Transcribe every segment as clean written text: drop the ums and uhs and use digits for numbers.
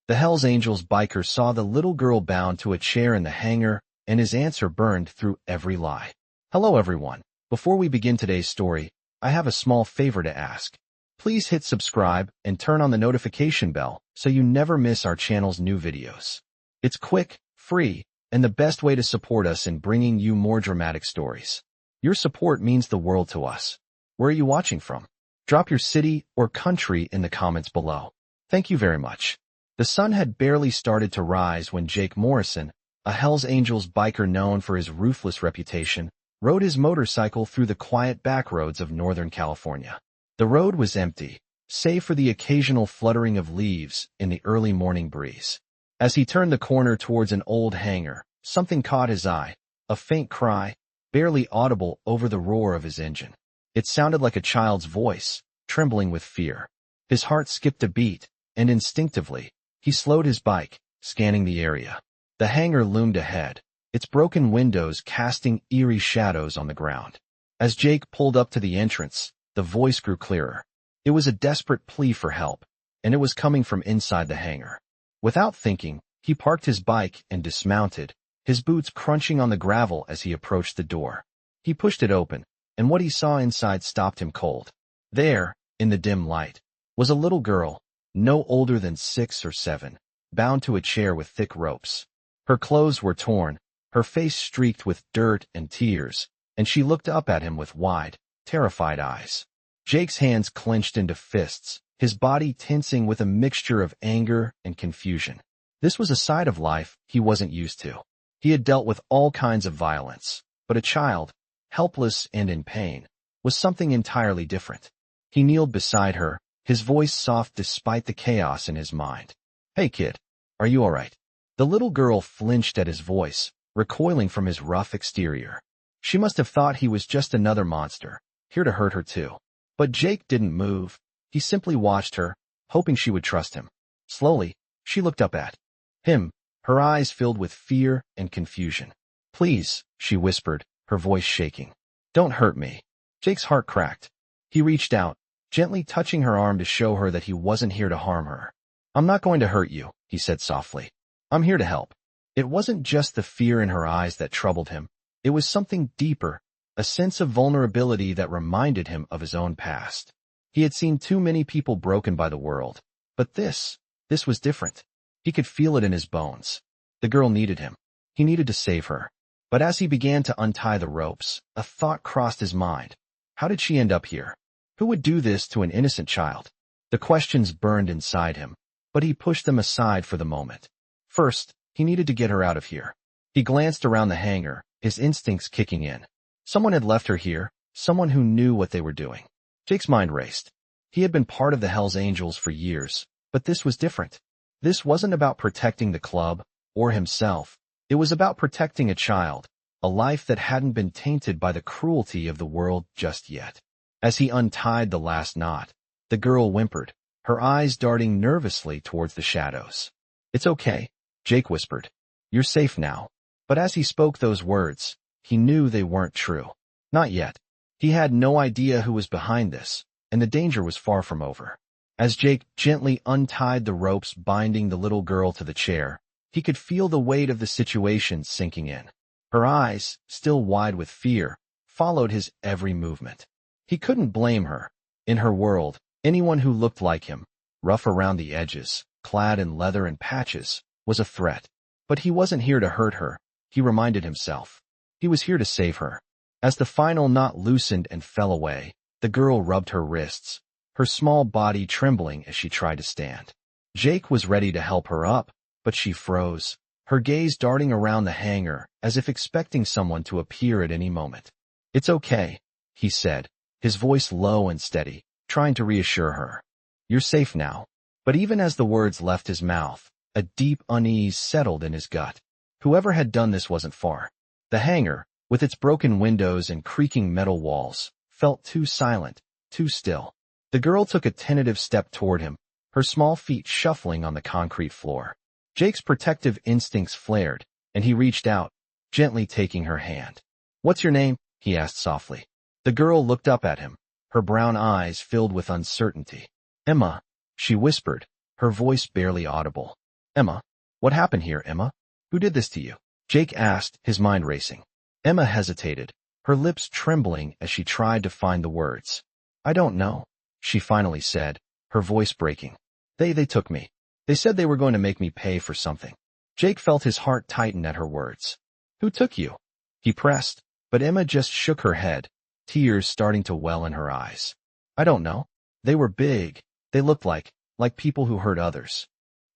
The Hells Angels biker saw the little girl bound to a chair in the hangar, and his answer burned through every lie. Hello everyone. Before we begin today's story, I have a small favor to ask. Please hit subscribe and turn on the notification bell so you never miss our channel's new videos. It's quick, free, and the best way to support us in bringing you more dramatic stories. Your support means the world to us. Where are you watching from? Drop your city or country in the comments below. Thank you very much. The sun had barely started to rise when Jake Morrison, a Hells Angels biker known for his ruthless reputation, rode his motorcycle through the quiet backroads of Northern California. The road was empty, save for the occasional fluttering of leaves in the early morning breeze. As he turned the corner towards an old hangar, something caught his eye, a faint cry, barely audible over the roar of his engine. It sounded like a child's voice, trembling with fear. His heart skipped a beat, and instinctively, he slowed his bike, scanning the area. The hangar loomed ahead, its broken windows casting eerie shadows on the ground. As Jake pulled up to the entrance, the voice grew clearer. It was a desperate plea for help, and it was coming from inside the hangar. Without thinking, he parked his bike and dismounted, his boots crunching on the gravel as he approached the door. He pushed it open, and what he saw inside stopped him cold. There, in the dim light, was a little girl, no older than 6 or 7, bound to a chair with thick ropes. Her clothes were torn, her face streaked with dirt and tears, and she looked up at him with wide, terrified eyes. Jake's hands clenched into fists, his body tensing with a mixture of anger and confusion. This was a side of life he wasn't used to. He had dealt with all kinds of violence, but a child, helpless and in pain, was something entirely different. He kneeled beside her, his voice soft despite the chaos in his mind. "Hey kid, are you all right?" The little girl flinched at his voice, recoiling from his rough exterior. She must have thought he was just another monster, here to hurt her too. But Jake didn't move. He simply watched her, hoping she would trust him. Slowly, she looked up at him, her eyes filled with fear and confusion. "Please," she whispered, her voice shaking. "Don't hurt me." Jake's heart cracked. He reached out, gently touching her arm to show her that he wasn't here to harm her. "I'm not going to hurt you," he said softly. "I'm here to help." It wasn't just the fear in her eyes that troubled him. It was something deeper, a sense of vulnerability that reminded him of his own past. He had seen too many people broken by the world. But this was different. He could feel it in his bones. The girl needed him. He needed to save her. But as he began to untie the ropes, a thought crossed his mind. How did she end up here? Who would do this to an innocent child? The questions burned inside him, but he pushed them aside for the moment. First, he needed to get her out of here. He glanced around the hangar, his instincts kicking in. Someone had left her here, someone who knew what they were doing. Jake's mind raced. He had been part of the Hells Angels for years, but this was different. This wasn't about protecting the club or himself. It was about protecting a child, a life that hadn't been tainted by the cruelty of the world just yet. As he untied the last knot, the girl whimpered, her eyes darting nervously towards the shadows. "It's okay," Jake whispered. "You're safe now." But as he spoke those words, he knew they weren't true. Not yet. He had no idea who was behind this, and the danger was far from over. As Jake gently untied the ropes binding the little girl to the chair, he could feel the weight of the situation sinking in. Her eyes, still wide with fear, followed his every movement. He couldn't blame her. In her world, anyone who looked like him, rough around the edges, clad in leather and patches, was a threat. But he wasn't here to hurt her, he reminded himself. He was here to save her. As the final knot loosened and fell away, the girl rubbed her wrists, her small body trembling as she tried to stand. Jake was ready to help her up, but she froze, her gaze darting around the hangar as if expecting someone to appear at any moment. "It's okay," he said, his voice low and steady, trying to reassure her. "You're safe now." But even as the words left his mouth, a deep unease settled in his gut. Whoever had done this wasn't far. The hangar, with its broken windows and creaking metal walls, felt too silent, too still. The girl took a tentative step toward him, her small feet shuffling on the concrete floor. Jake's protective instincts flared, and he reached out, gently taking her hand. "What's your name?" he asked softly. The girl looked up at him, her brown eyes filled with uncertainty. "Emma," she whispered, her voice barely audible. Emma, what happened here, Emma? Who did this to you? Jake asked, his mind racing. Emma hesitated, her lips trembling as she tried to find the words. I don't know, she finally said, her voice breaking. They took me. They said they were going to make me pay for something. Jake felt his heart tighten at her words. Who took you? He pressed, but Emma just shook her head, tears starting to well in her eyes. I don't know. They were big. They looked like people who hurt others.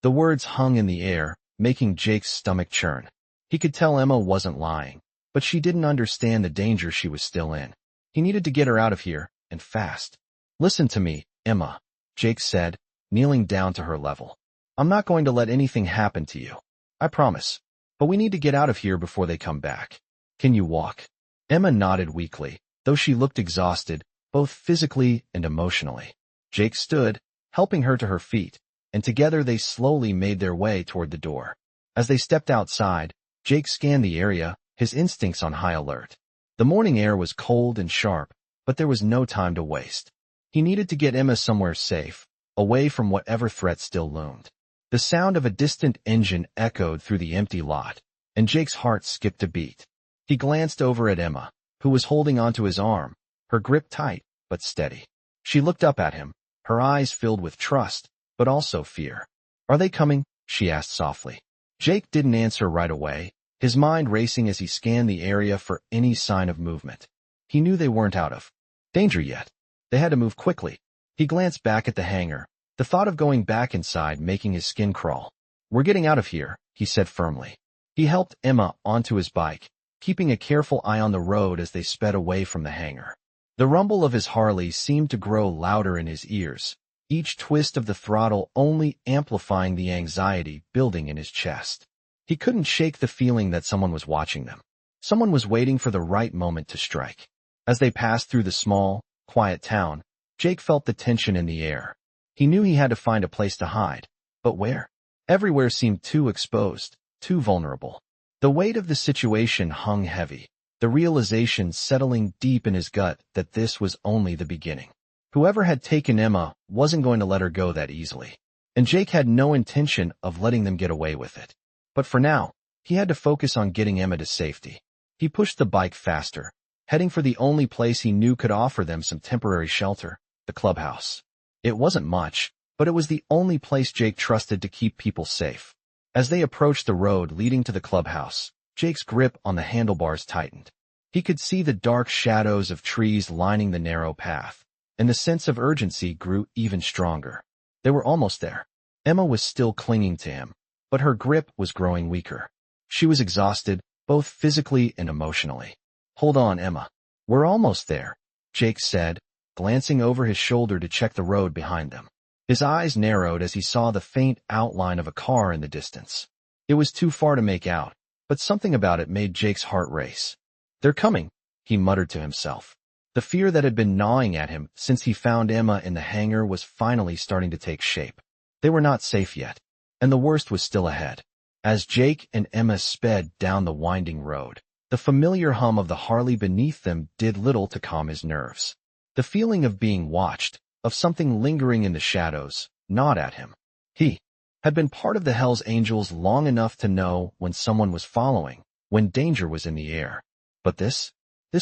The words hung in the air, making Jake's stomach churn. He could tell Emma wasn't lying, but she didn't understand the danger she was still in. He needed to get her out of here, and fast. Listen to me, Emma, Jake said, kneeling down to her level. I'm not going to let anything happen to you. I promise. But we need to get out of here before they come back. Can you walk? Emma nodded weakly, though she looked exhausted, both physically and emotionally. Jake stood, helping her to her feet, and together they slowly made their way toward the door. As they stepped outside, Jake scanned the area, his instincts on high alert. The morning air was cold and sharp, but there was no time to waste. He needed to get Emma somewhere safe, away from whatever threat still loomed. The sound of a distant engine echoed through the empty lot, and Jake's heart skipped a beat. He glanced over at Emma, who was holding onto his arm, her grip tight but steady. She looked up at him, her eyes filled with trust, but also fear. Are they coming? She asked softly. Jake didn't answer right away, his mind racing as he scanned the area for any sign of movement. He knew they weren't out of danger yet. They had to move quickly. He glanced back at the hangar, the thought of going back inside making his skin crawl. We're getting out of here, he said firmly. He helped Emma onto his bike, keeping a careful eye on the road as they sped away from the hangar. The rumble of his Harley seemed to grow louder in his ears, each twist of the throttle only amplifying the anxiety building in his chest. He couldn't shake the feeling that someone was watching them. Someone was waiting for the right moment to strike. As they passed through the small, quiet town, Jake felt the tension in the air. He knew he had to find a place to hide, but where? Everywhere seemed too exposed, too vulnerable. The weight of the situation hung heavy, the realization settling deep in his gut that this was only the beginning. Whoever had taken Emma wasn't going to let her go that easily, and Jake had no intention of letting them get away with it. But for now, he had to focus on getting Emma to safety. He pushed the bike faster, heading for the only place he knew could offer them some temporary shelter, the clubhouse. It wasn't much, but it was the only place Jake trusted to keep people safe. As they approached the road leading to the clubhouse, Jake's grip on the handlebars tightened. He could see the dark shadows of trees lining the narrow path, and the sense of urgency grew even stronger. They were almost there. Emma was still clinging to him, but her grip was growing weaker. She was exhausted, both physically and emotionally. Hold on, Emma. We're almost there, Jake said, glancing over his shoulder to check the road behind them. His eyes narrowed as he saw the faint outline of a car in the distance. It was too far to make out, but something about it made Jake's heart race. They're coming, he muttered to himself. The fear that had been gnawing at him since he found Emma in the hangar was finally starting to take shape. They were not safe yet, and the worst was still ahead. As Jake and Emma sped down the winding road, the familiar hum of the Harley beneath them did little to calm his nerves. The feeling of being watched, of something lingering in the shadows, gnawed at him. He had been part of the Hells Angels long enough to know when someone was following, when danger was in the air. But this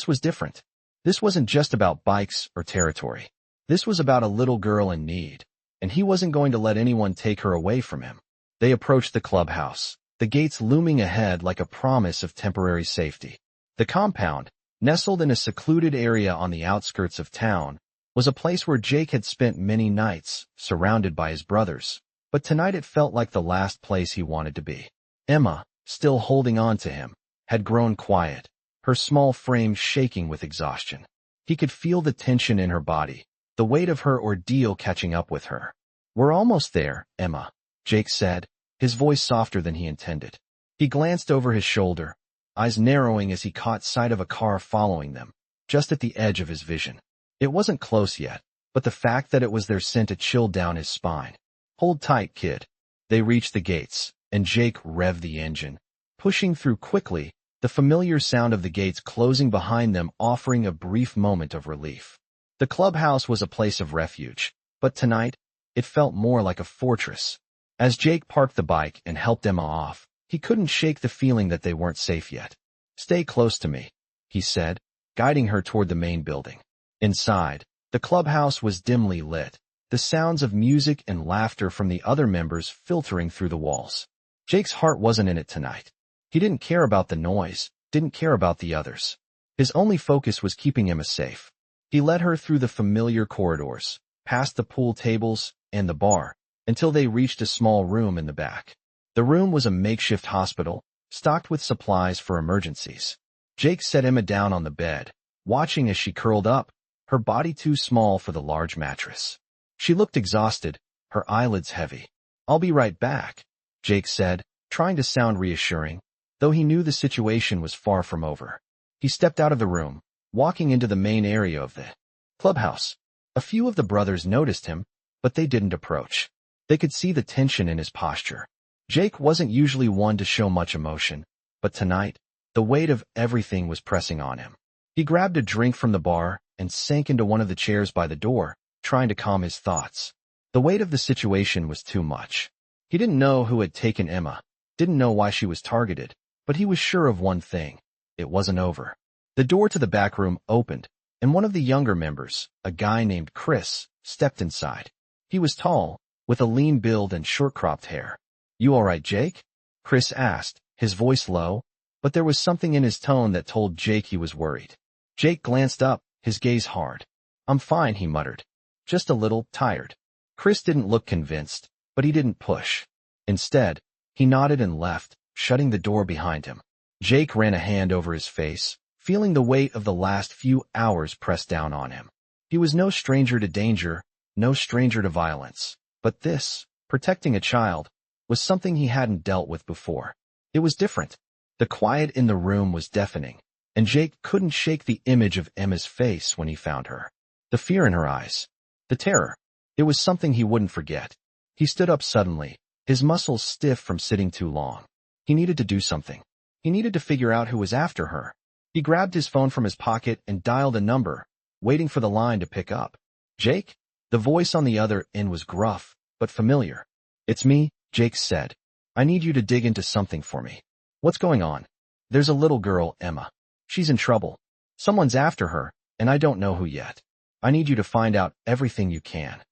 was different. This wasn't just about bikes or territory. This was about a little girl in need, and he wasn't going to let anyone take her away from him. They approached the clubhouse, the gates looming ahead like a promise of temporary safety. The compound, nestled in a secluded area on the outskirts of town, was a place where Jake had spent many nights, surrounded by his brothers, but tonight it felt like the last place he wanted to be. Emma, still holding on to him, had grown quiet, her small frame shaking with exhaustion. He could feel the tension in her body, the weight of her ordeal catching up with her. We're almost there, Emma, Jake said, his voice softer than he intended. He glanced over his shoulder, eyes narrowing as he caught sight of a car following them, just at the edge of his vision. It wasn't close yet, but the fact that it was there sent a chill down his spine. Hold tight, kid. They reached the gates, and Jake revved the engine, pushing through quickly, the familiar sound of the gates closing behind them offering a brief moment of relief. The clubhouse was a place of refuge, but tonight, it felt more like a fortress. As Jake parked the bike and helped Emma off, he couldn't shake the feeling that they weren't safe yet. "Stay close to me," he said, guiding her toward the main building. Inside, the clubhouse was dimly lit, the sounds of music and laughter from the other members filtering through the walls. Jake's heart wasn't in it tonight. He didn't care about the noise, didn't care about the others. His only focus was keeping Emma safe. He led her through the familiar corridors, past the pool tables and the bar, until they reached a small room in the back. The room was a makeshift hospital, stocked with supplies for emergencies. Jake set Emma down on the bed, watching as she curled up, her body too small for the large mattress. She looked exhausted, her eyelids heavy. "I'll be right back," Jake said, trying to sound reassuring, though he knew the situation was far from over. He stepped out of the room, walking into the main area of the clubhouse. A few of the brothers noticed him, but they didn't approach. They could see the tension in his posture. Jake wasn't usually one to show much emotion, but tonight, the weight of everything was pressing on him. He grabbed a drink from the bar and sank into one of the chairs by the door, trying to calm his thoughts. The weight of the situation was too much. He didn't know who had taken Emma, didn't know why she was targeted, but he was sure of one thing: it wasn't over. The door to the back room opened, and one of the younger members, a guy named Chris, stepped inside. He was tall, with a lean build and short-cropped hair. "You all right, Jake?" Chris asked, his voice low, but there was something in his tone that told Jake he was worried. Jake glanced up, his gaze hard. "I'm fine," he muttered. "Just a little tired." Chris didn't look convinced, but he didn't push. Instead, he nodded and left, shutting the door behind him. Jake ran a hand over his face, feeling the weight of the last few hours press down on him. He was no stranger to danger, no stranger to violence. But this, protecting a child, was something he hadn't dealt with before. It was different. The quiet in the room was deafening, and Jake couldn't shake the image of Emma's face when he found her. The fear in her eyes. The terror. It was something he wouldn't forget. He stood up suddenly, his muscles stiff from sitting too long. He needed to do something. He needed to figure out who was after her. He grabbed his phone from his pocket and dialed a number, waiting for the line to pick up. "Jake?" The voice on the other end was gruff, but familiar. "It's me," Jake said. "I need you to dig into something for me." "What's going on?" "There's a little girl, Emma. She's in trouble. Someone's after her, and I don't know who yet. I need you to find out everything you can."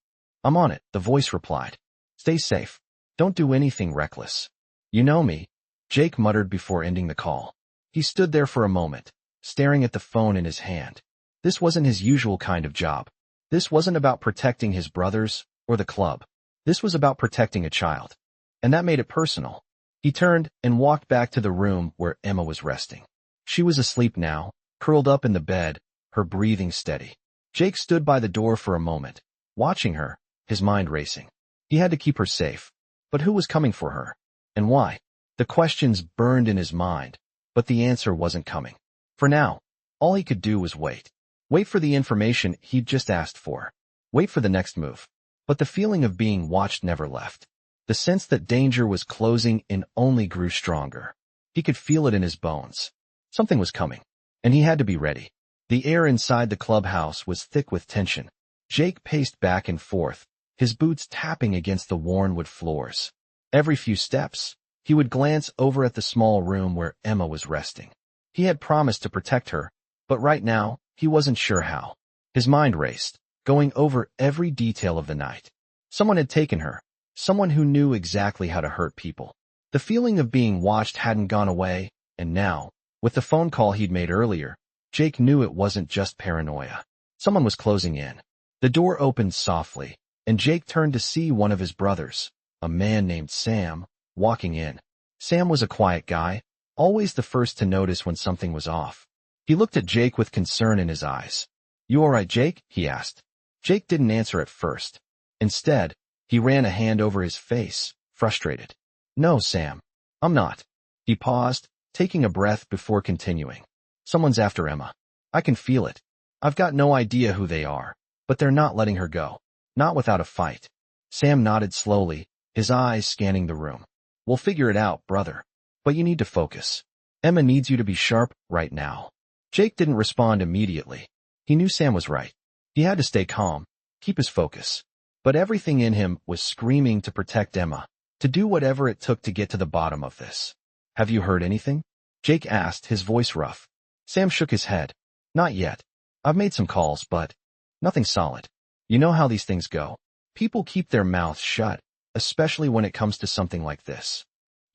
"I'm on it," the voice replied. "Stay safe. Don't do anything reckless." "You know me," Jake muttered before ending the call. He stood there for a moment, staring at the phone in his hand. This wasn't his usual kind of job. This wasn't about protecting his brothers or the club. This was about protecting a child. And that made it personal. He turned and walked back to the room where Emma was resting. She was asleep now, curled up in the bed, her breathing steady. Jake stood by the door for a moment, watching her, his mind racing. He had to keep her safe. But who was coming for her? And why? The questions burned in his mind, but the answer wasn't coming. For now, all he could do was wait. Wait for the information he'd just asked for. Wait for the next move. But the feeling of being watched never left. The sense that danger was closing in only grew stronger. He could feel it in his bones. Something was coming, and he had to be ready. The air inside the clubhouse was thick with tension. Jake paced back and forth, his boots tapping against the worn wood floors. Every few steps, he would glance over at the small room where Emma was resting. He had promised to protect her, but right now, he wasn't sure how. His mind raced, going over every detail of the night. Someone had taken her, someone who knew exactly how to hurt people. The feeling of being watched hadn't gone away, and now, with the phone call he'd made earlier, Jake knew it wasn't just paranoia. Someone was closing in. The door opened softly, and Jake turned to see one of his brothers, a man named Sam, walking in. Sam was a quiet guy, always the first to notice when something was off. He looked at Jake with concern in his eyes. "You all right, Jake?" he asked. Jake didn't answer at first. Instead, he ran a hand over his face, frustrated. "No, Sam. I'm not." He paused, taking a breath before continuing. "Someone's after Emma. I can feel it. I've got no idea who they are, but they're not letting her go. Not without a fight." Sam nodded slowly, his eyes scanning the room. "We'll figure it out, brother. But you need to focus. Emma needs you to be sharp right now." Jake didn't respond immediately. He knew Sam was right. He had to stay calm, keep his focus. But everything in him was screaming to protect Emma, to do whatever it took to get to the bottom of this. Have you heard anything? Jake asked, his voice rough. Sam shook his head. Not yet. I've made some calls, but nothing solid. You know how these things go. People keep their mouths shut, especially when it comes to something like this.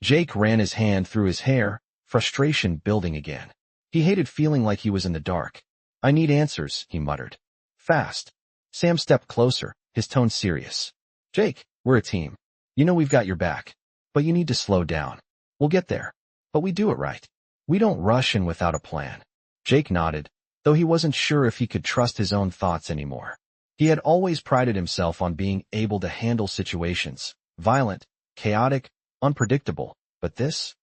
Jake ran his hand through his hair, frustration building again. He hated feeling like he was in the dark. I need answers, he muttered. Fast. Sam stepped closer, his tone serious. Jake, we're a team. You know we've got your back. But you need to slow down. We'll get there. But we do it right. We don't rush in without a plan. Jake nodded, though he wasn't sure if he could trust his own thoughts anymore. He had always prided himself on being able to handle situations, violent, chaotic, unpredictable, but this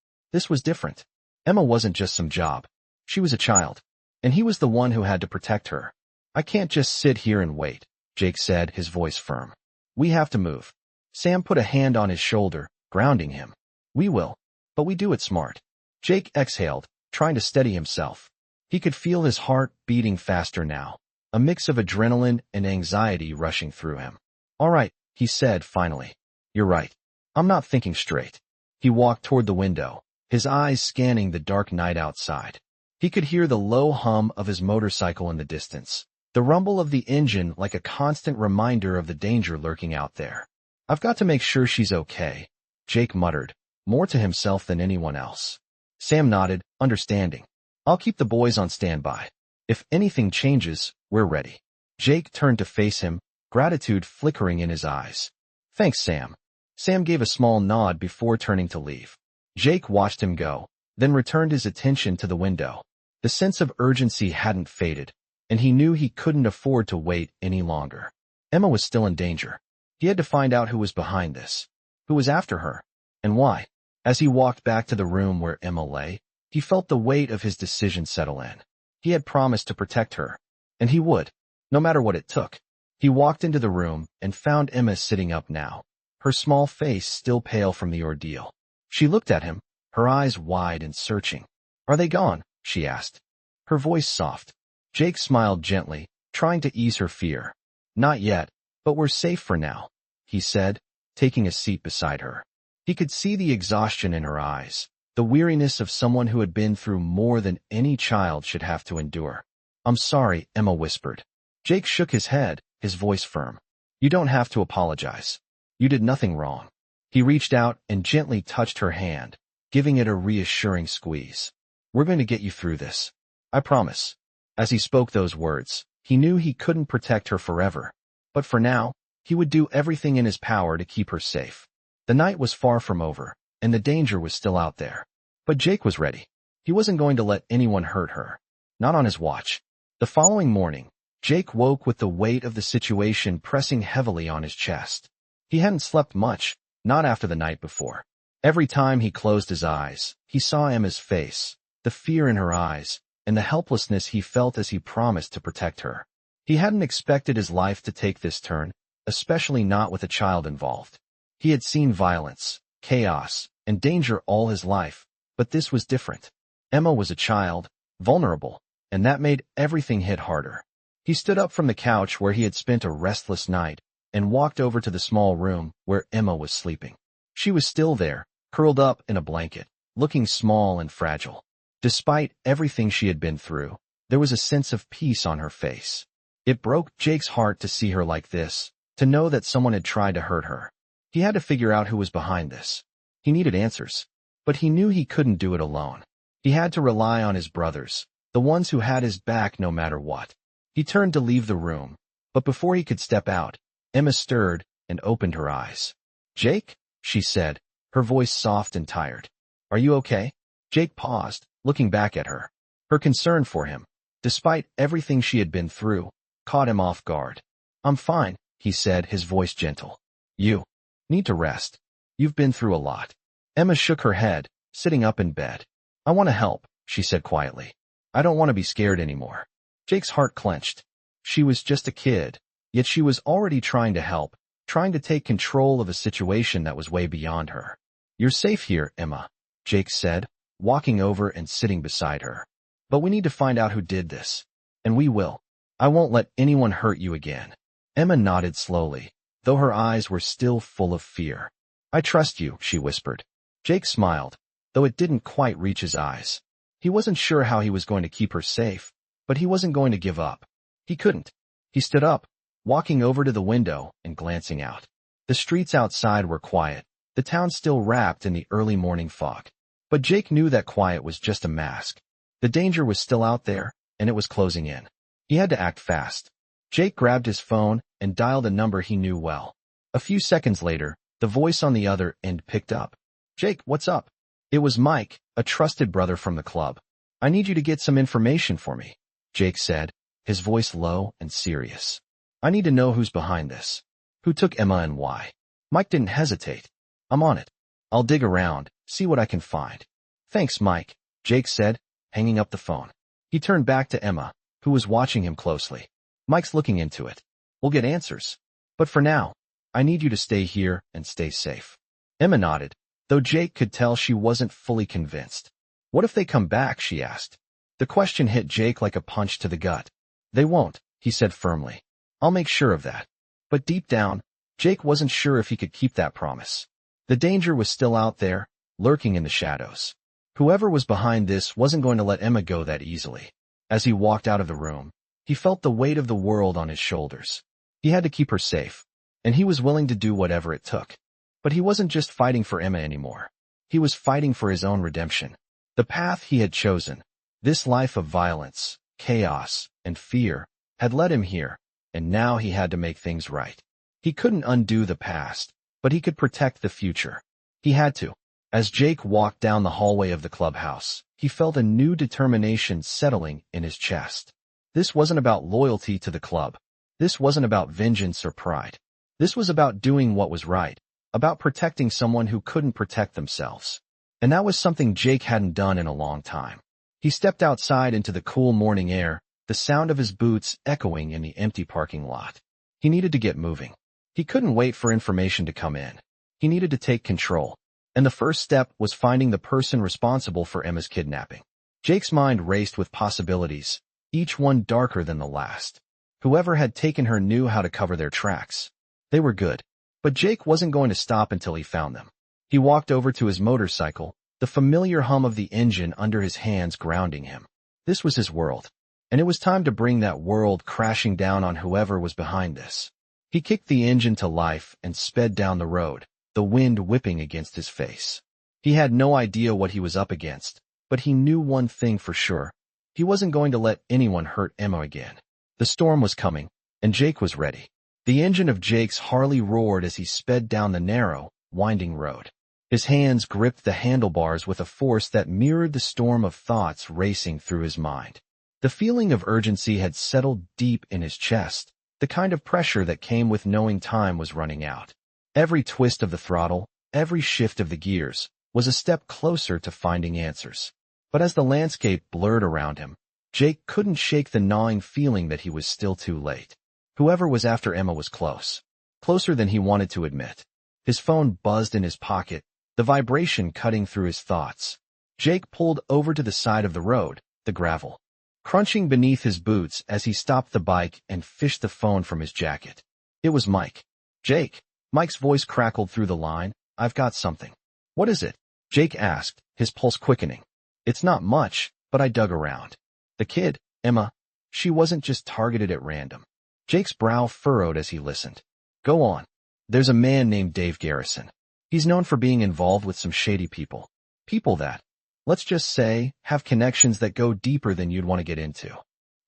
was different. Emma wasn't just some job. She was a child, and he was the one who had to protect her. I can't just sit here and wait, Jake said, his voice firm. We have to move. Sam put a hand on his shoulder, grounding him. We will, but we do it smart. Jake exhaled, trying to steady himself. He could feel his heart beating faster now, a mix of adrenaline and anxiety rushing through him. All right, he said finally. You're right. I'm not thinking straight. He walked toward the window, his eyes scanning the dark night outside. He could hear the low hum of his motorcycle in the distance, the rumble of the engine like a constant reminder of the danger lurking out there. I've got to make sure she's okay, Jake muttered, more to himself than anyone else. Sam nodded, understanding. I'll keep the boys on standby. If anything changes, we're ready. Jake turned to face him, gratitude flickering in his eyes. Thanks, Sam. Sam gave a small nod before turning to leave. Jake watched him go, then returned his attention to the window. The sense of urgency hadn't faded, and he knew he couldn't afford to wait any longer. Emma was still in danger. He had to find out who was behind this, who was after her, and why. As he walked back to the room where Emma lay, he felt the weight of his decision settle in. He had promised to protect her, and he would, no matter what it took. He walked into the room and found Emma sitting up now, her small face still pale from the ordeal. She looked at him, her eyes wide and searching. Are they gone? She asked. Her voice soft. Jake smiled gently, trying to ease her fear. Not yet, but we're safe for now, he said, taking a seat beside her. He could see the exhaustion in her eyes, the weariness of someone who had been through more than any child should have to endure. I'm sorry, Emma whispered. Jake shook his head, his voice firm. You don't have to apologize. You did nothing wrong. He reached out and gently touched her hand, giving it a reassuring squeeze. We're going to get you through this. I promise. As he spoke those words, he knew he couldn't protect her forever. But for now, he would do everything in his power to keep her safe. The night was far from over, and the danger was still out there. But Jake was ready. He wasn't going to let anyone hurt her. Not on his watch. The following morning, Jake woke with the weight of the situation pressing heavily on his chest. He hadn't slept much, not after the night before. Every time he closed his eyes, he saw Emma's face, the fear in her eyes, and the helplessness he felt as he promised to protect her. He hadn't expected his life to take this turn, especially not with a child involved. He had seen violence, chaos, and danger all his life, but this was different. Emma was a child, vulnerable, and that made everything hit harder. He stood up from the couch where he had spent a restless night and walked over to the small room where Emma was sleeping. She was still there, curled up in a blanket, looking small and fragile. Despite everything she had been through, there was a sense of peace on her face. It broke Jake's heart to see her like this, to know that someone had tried to hurt her. He had to figure out who was behind this. He needed answers, but he knew he couldn't do it alone. He had to rely on his brothers, the ones who had his back no matter what. He turned to leave the room, but before he could step out, Emma stirred and opened her eyes. Jake? She said, her voice soft and tired. Are you okay? Jake paused, looking back at her. Her concern for him, despite everything she had been through, caught him off guard. I'm fine, he said, his voice gentle. You need to rest. You've been through a lot. Emma shook her head, sitting up in bed. I want to help, she said quietly. I don't want to be scared anymore. Jake's heart clenched. She was just a kid, yet she was already trying to help, trying to take control of a situation that was way beyond her. You're safe here, Emma, Jake said, walking over and sitting beside her. But we need to find out who did this. And we will. I won't let anyone hurt you again. Emma nodded slowly, though her eyes were still full of fear. I trust you, she whispered. Jake smiled, though it didn't quite reach his eyes. He wasn't sure how he was going to keep her safe, but he wasn't going to give up. He couldn't. He stood up, walking over to the window and glancing out. The streets outside were quiet, the town still wrapped in the early morning fog. But Jake knew that quiet was just a mask. The danger was still out there, and it was closing in. He had to act fast. Jake grabbed his phone and dialed a number he knew well. A few seconds later, the voice on the other end picked up. Jake, what's up? It was Mike, a trusted brother from the club. I need you to get some information for me, Jake said, his voice low and serious. I need to know who's behind this. Who took Emma and why? Mike didn't hesitate. I'm on it. I'll dig around, see what I can find. Thanks, Mike, Jake said, hanging up the phone. He turned back to Emma, who was watching him closely. Mike's looking into it. We'll get answers. But for now, I need you to stay here and stay safe. Emma nodded, though Jake could tell she wasn't fully convinced. What if they come back, she asked. The question hit Jake like a punch to the gut. They won't, he said firmly. I'll make sure of that. But deep down, Jake wasn't sure if he could keep that promise. The danger was still out there, lurking in the shadows. Whoever was behind this wasn't going to let Emma go that easily. As he walked out of the room, he felt the weight of the world on his shoulders. He had to keep her safe, and he was willing to do whatever it took. But he wasn't just fighting for Emma anymore. He was fighting for his own redemption. The path he had chosen, this life of violence, chaos, and fear, had led him here, and now he had to make things right. He couldn't undo the past, but he could protect the future. He had to. As Jake walked down the hallway of the clubhouse, he felt a new determination settling in his chest. This wasn't about loyalty to the club. This wasn't about vengeance or pride. This was about doing what was right, about protecting someone who couldn't protect themselves. And that was something Jake hadn't done in a long time. He stepped outside into the cool morning air, the sound of his boots echoing in the empty parking lot. He needed to get moving. He couldn't wait for information to come in. He needed to take control. And the first step was finding the person responsible for Emma's kidnapping. Jake's mind raced with possibilities, each one darker than the last. Whoever had taken her knew how to cover their tracks. They were good. But Jake wasn't going to stop until he found them. He walked over to his motorcycle, the familiar hum of the engine under his hands grounding him. This was his world. And it was time to bring that world crashing down on whoever was behind this. He kicked the engine to life and sped down the road, the wind whipping against his face. He had no idea what he was up against, but he knew one thing for sure. He wasn't going to let anyone hurt Emma again. The storm was coming, and Jake was ready. The engine of Jake's Harley roared as he sped down the narrow, winding road. His hands gripped the handlebars with a force that mirrored the storm of thoughts racing through his mind. The feeling of urgency had settled deep in his chest, the kind of pressure that came with knowing time was running out. Every twist of the throttle, every shift of the gears, was a step closer to finding answers. But as the landscape blurred around him, Jake couldn't shake the gnawing feeling that he was still too late. Whoever was after Emma was close. Closer than he wanted to admit. His phone buzzed in his pocket, the vibration cutting through his thoughts. Jake pulled over to the side of the road, the gravel, crunching beneath his boots as he stopped the bike and fished the phone from his jacket. It was Mike. Jake. Mike's voice crackled through the line. I've got something. What is it? Jake asked, his pulse quickening. It's not much, but I dug around. The kid, Emma, she wasn't just targeted at random. Jake's brow furrowed as he listened. Go on. There's a man named Dave Garrison. He's known for being involved with some shady people. People that, let's just say, have connections that go deeper than you'd want to get into.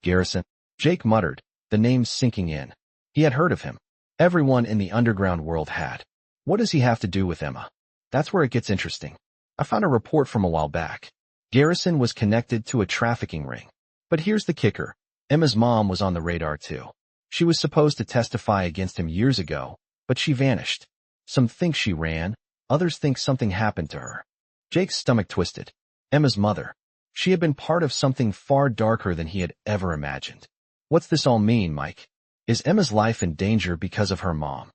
Garrison? Jake muttered, the name sinking in. He had heard of him. Everyone in the underground world had. What does he have to do with Emma? That's where it gets interesting. I found a report from a while back. Garrison was connected to a trafficking ring. But here's the kicker. Emma's mom was on the radar too. She was supposed to testify against him years ago, but she vanished. Some think she ran, others think something happened to her. Jake's stomach twisted. Emma's mother. She had been part of something far darker than he had ever imagined. What's this all mean, Mike? Is Emma's life in danger because of her mom?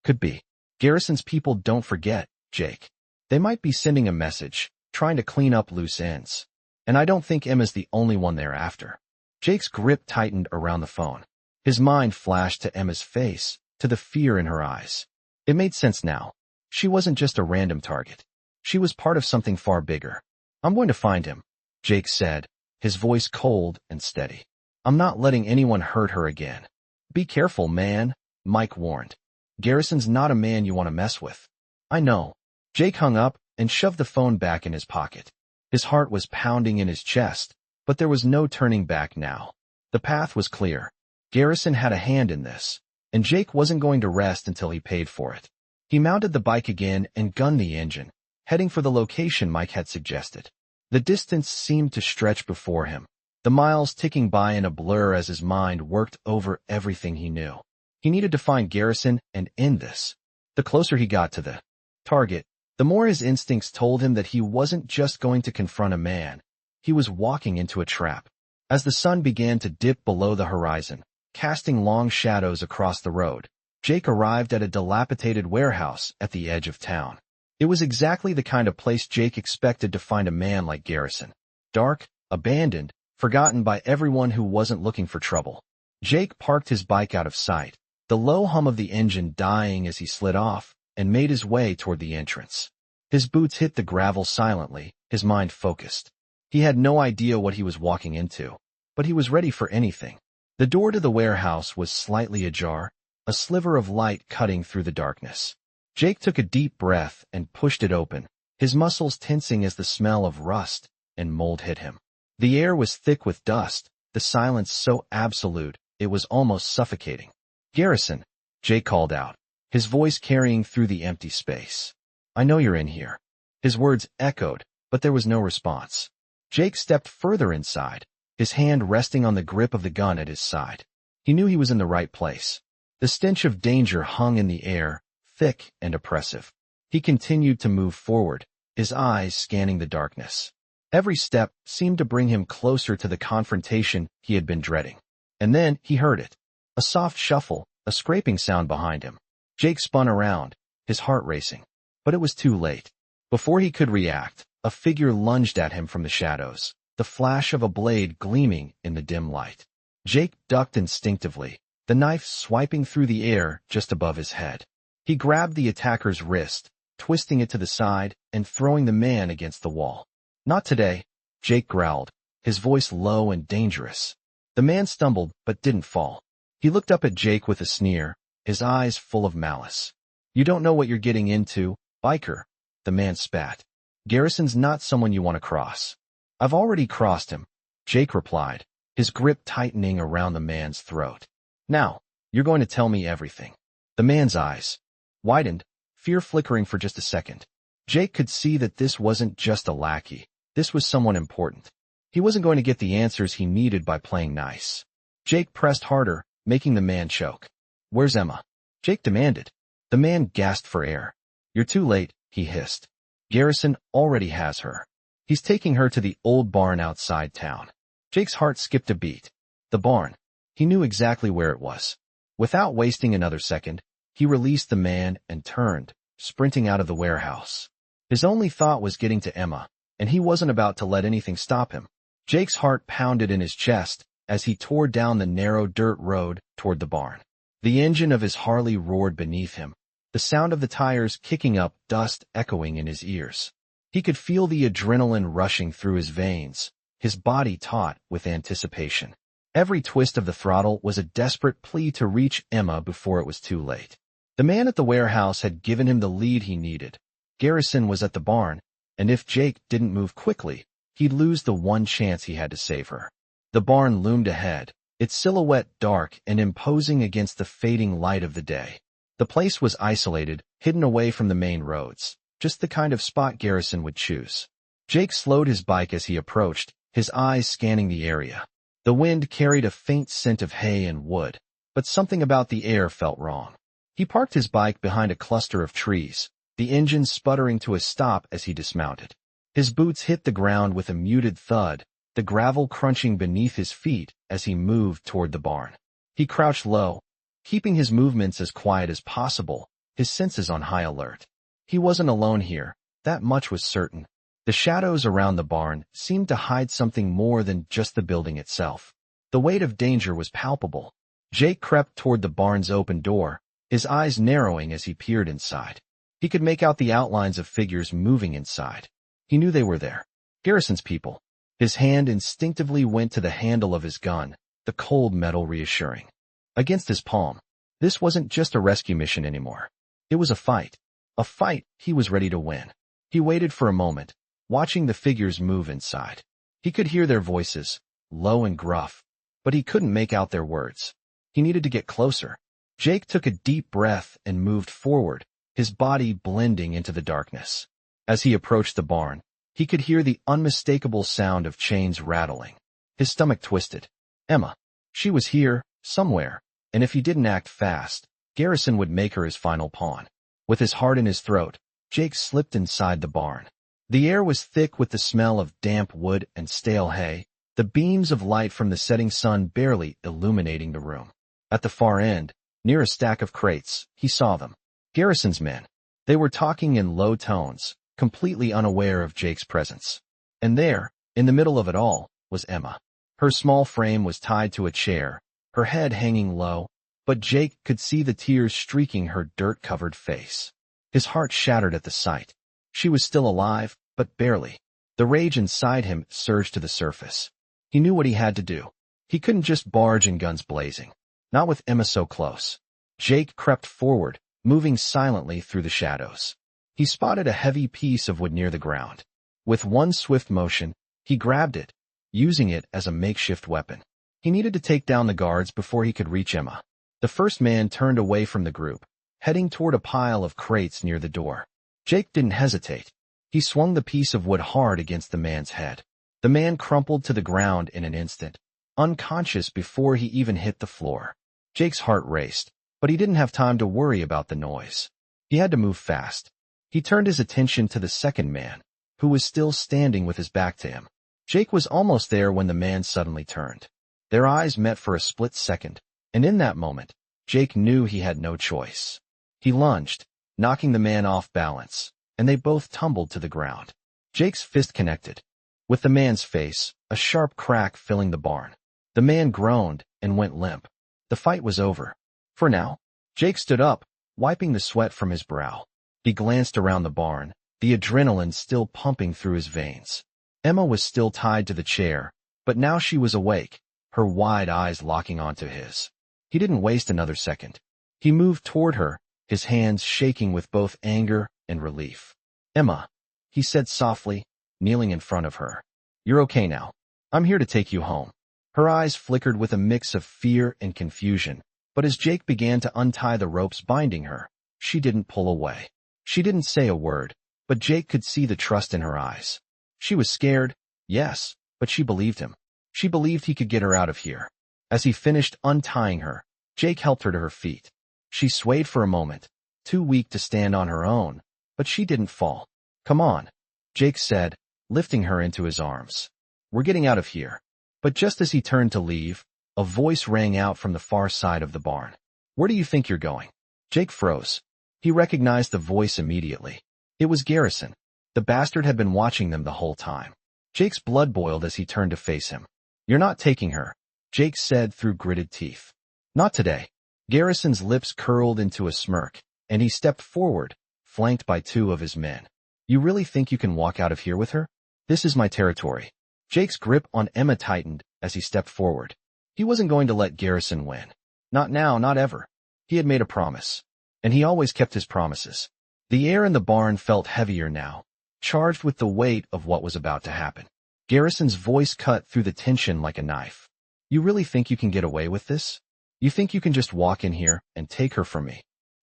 Could be. Garrison's people don't forget, Jake. They might be sending a message, trying to clean up loose ends. And I don't think Emma's the only one they're after. Jake's grip tightened around the phone. His mind flashed to Emma's face, to the fear in her eyes. It made sense now. She wasn't just a random target. She was part of something far bigger. I'm going to find him, Jake said, his voice cold and steady. I'm not letting anyone hurt her again. Be careful, man, Mike warned. Garrison's not a man you want to mess with. I know. Jake hung up and shoved the phone back in his pocket. His heart was pounding in his chest, but there was no turning back now. The path was clear. Garrison had a hand in this, and Jake wasn't going to rest until he paid for it. He mounted the bike again and gunned the engine, heading for the location Mike had suggested. The distance seemed to stretch before him, the miles ticking by in a blur as his mind worked over everything he knew. He needed to find Garrison and end this. The closer he got to the target, the more his instincts told him that he wasn't just going to confront a man. He was walking into a trap. As the sun began to dip below the horizon, casting long shadows across the road, Jake arrived at a dilapidated warehouse at the edge of town. It was exactly the kind of place Jake expected to find a man like Garrison. Dark, abandoned, forgotten by everyone who wasn't looking for trouble. Jake parked his bike out of sight, the low hum of the engine dying as he slid off, and made his way toward the entrance. His boots hit the gravel silently, his mind focused. He had no idea what he was walking into, but he was ready for anything. The door to the warehouse was slightly ajar, a sliver of light cutting through the darkness. Jake took a deep breath and pushed it open, his muscles tensing as the smell of rust and mold hit him. The air was thick with dust, the silence so absolute it was almost suffocating. Garrison, Jake called out, his voice carrying through the empty space. I know you're in here. His words echoed, but there was no response. Jake stepped further inside, his hand resting on the grip of the gun at his side. He knew he was in the right place. The stench of danger hung in the air, thick and oppressive. He continued to move forward, his eyes scanning the darkness. Every step seemed to bring him closer to the confrontation he had been dreading. And then he heard it. A soft shuffle, a scraping sound behind him. Jake spun around, his heart racing. But it was too late. Before he could react, a figure lunged at him from the shadows, the flash of a blade gleaming in the dim light. Jake ducked instinctively, the knife swiping through the air just above his head. He grabbed the attacker's wrist, twisting it to the side and throwing the man against the wall. Not today, Jake growled, his voice low and dangerous. The man stumbled but didn't fall. He looked up at Jake with a sneer, his eyes full of malice. You don't know what you're getting into, biker, the man spat. Garrison's not someone you want to cross. I've already crossed him, Jake replied, his grip tightening around the man's throat. Now, you're going to tell me everything. The man's eyes widened, fear flickering for just a second. Jake could see that this wasn't just a lackey. This was someone important. He wasn't going to get the answers he needed by playing nice. Jake pressed harder, making the man choke. Where's Emma? Jake demanded. The man gasped for air. You're too late, he hissed. Garrison already has her. He's taking her to the old barn outside town. Jake's heart skipped a beat. The barn. He knew exactly where it was. Without wasting another second, he released the man and turned, sprinting out of the warehouse. His only thought was getting to Emma, and he wasn't about to let anything stop him. Jake's heart pounded in his chest as he tore down the narrow dirt road toward the barn. The engine of his Harley roared beneath him, the sound of the tires kicking up dust echoing in his ears. He could feel the adrenaline rushing through his veins, his body taut with anticipation. Every twist of the throttle was a desperate plea to reach Emma before it was too late. The man at the warehouse had given him the lead he needed. Garrison was at the barn, and if Jake didn't move quickly, he'd lose the one chance he had to save her. The barn loomed ahead, its silhouette dark and imposing against the fading light of the day. The place was isolated, hidden away from the main roads, just the kind of spot Garrison would choose. Jake slowed his bike as he approached, his eyes scanning the area. The wind carried a faint scent of hay and wood, but something about the air felt wrong. He parked his bike behind a cluster of trees, the engine sputtering to a stop as he dismounted. His boots hit the ground with a muted thud, the gravel crunching beneath his feet as he moved toward the barn. He crouched low, keeping his movements as quiet as possible, his senses on high alert. He wasn't alone here, that much was certain. The shadows around the barn seemed to hide something more than just the building itself. The weight of danger was palpable. Jake crept toward the barn's open door, his eyes narrowing as he peered inside. He could make out the outlines of figures moving inside. He knew they were there. Garrison's people. His hand instinctively went to the handle of his gun, the cold metal reassuring. Against his palm. This wasn't just a rescue mission anymore. It was a fight. A fight he was ready to win. He waited for a moment, watching the figures move inside. He could hear their voices, low and gruff, but he couldn't make out their words. He needed to get closer. Jake took a deep breath and moved forward, his body blending into the darkness. As he approached the barn, he could hear the unmistakable sound of chains rattling. His stomach twisted. Emma. She was here, somewhere, and if he didn't act fast, Garrison would make her his final pawn. With his heart in his throat, Jake slipped inside the barn. The air was thick with the smell of damp wood and stale hay, the beams of light from the setting sun barely illuminating the room. At the far end, near a stack of crates, he saw them. Garrison's men. They were talking in low tones, completely unaware of Jake's presence. And there, in the middle of it all, was Emma. Her small frame was tied to a chair, her head hanging low, but Jake could see the tears streaking her dirt-covered face. His heart shattered at the sight. She was still alive, but barely. The rage inside him surged to the surface. He knew what he had to do. He couldn't just barge in guns blazing. Not with Emma so close. Jake crept forward, moving silently through the shadows. He spotted a heavy piece of wood near the ground. With one swift motion, he grabbed it, using it as a makeshift weapon. He needed to take down the guards before he could reach Emma. The first man turned away from the group, heading toward a pile of crates near the door. Jake didn't hesitate. He swung the piece of wood hard against the man's head. The man crumpled to the ground in an instant, unconscious before he even hit the floor. Jake's heart raced, but he didn't have time to worry about the noise. He had to move fast. He turned his attention to the second man, who was still standing with his back to him. Jake was almost there when the man suddenly turned. Their eyes met for a split second, and in that moment, Jake knew he had no choice. He lunged, knocking the man off balance, and they both tumbled to the ground. Jake's fist connected with the man's face, a sharp crack filling the barn. The man groaned and went limp. The fight was over. For now. Jake stood up, wiping the sweat from his brow. He glanced around the barn, the adrenaline still pumping through his veins. Emma was still tied to the chair, but now she was awake, her wide eyes locking onto his. He didn't waste another second. He moved toward her, his hands shaking with both anger and relief. Emma, he said softly, kneeling in front of her. You're okay now. I'm here to take you home. Her eyes flickered with a mix of fear and confusion, but as Jake began to untie the ropes binding her, she didn't pull away. She didn't say a word, but Jake could see the trust in her eyes. She was scared, yes, but she believed him. She believed he could get her out of here. As he finished untying her, Jake helped her to her feet. She swayed for a moment, too weak to stand on her own, but she didn't fall. Come on, Jake said, lifting her into his arms. We're getting out of here. But just as he turned to leave, a voice rang out from the far side of the barn. Where do you think you're going? Jake froze. He recognized the voice immediately. It was Garrison. The bastard had been watching them the whole time. Jake's blood boiled as he turned to face him. You're not taking her, Jake said through gritted teeth. Not today. Garrison's lips curled into a smirk, and he stepped forward, flanked by two of his men. You really think you can walk out of here with her? This is my territory. Jake's grip on Emma tightened as he stepped forward. He wasn't going to let Garrison win. Not now, not ever. He had made a promise. And he always kept his promises. The air in the barn felt heavier now, charged with the weight of what was about to happen. Garrison's voice cut through the tension like a knife. You really think you can get away with this? You think you can just walk in here and take her from me?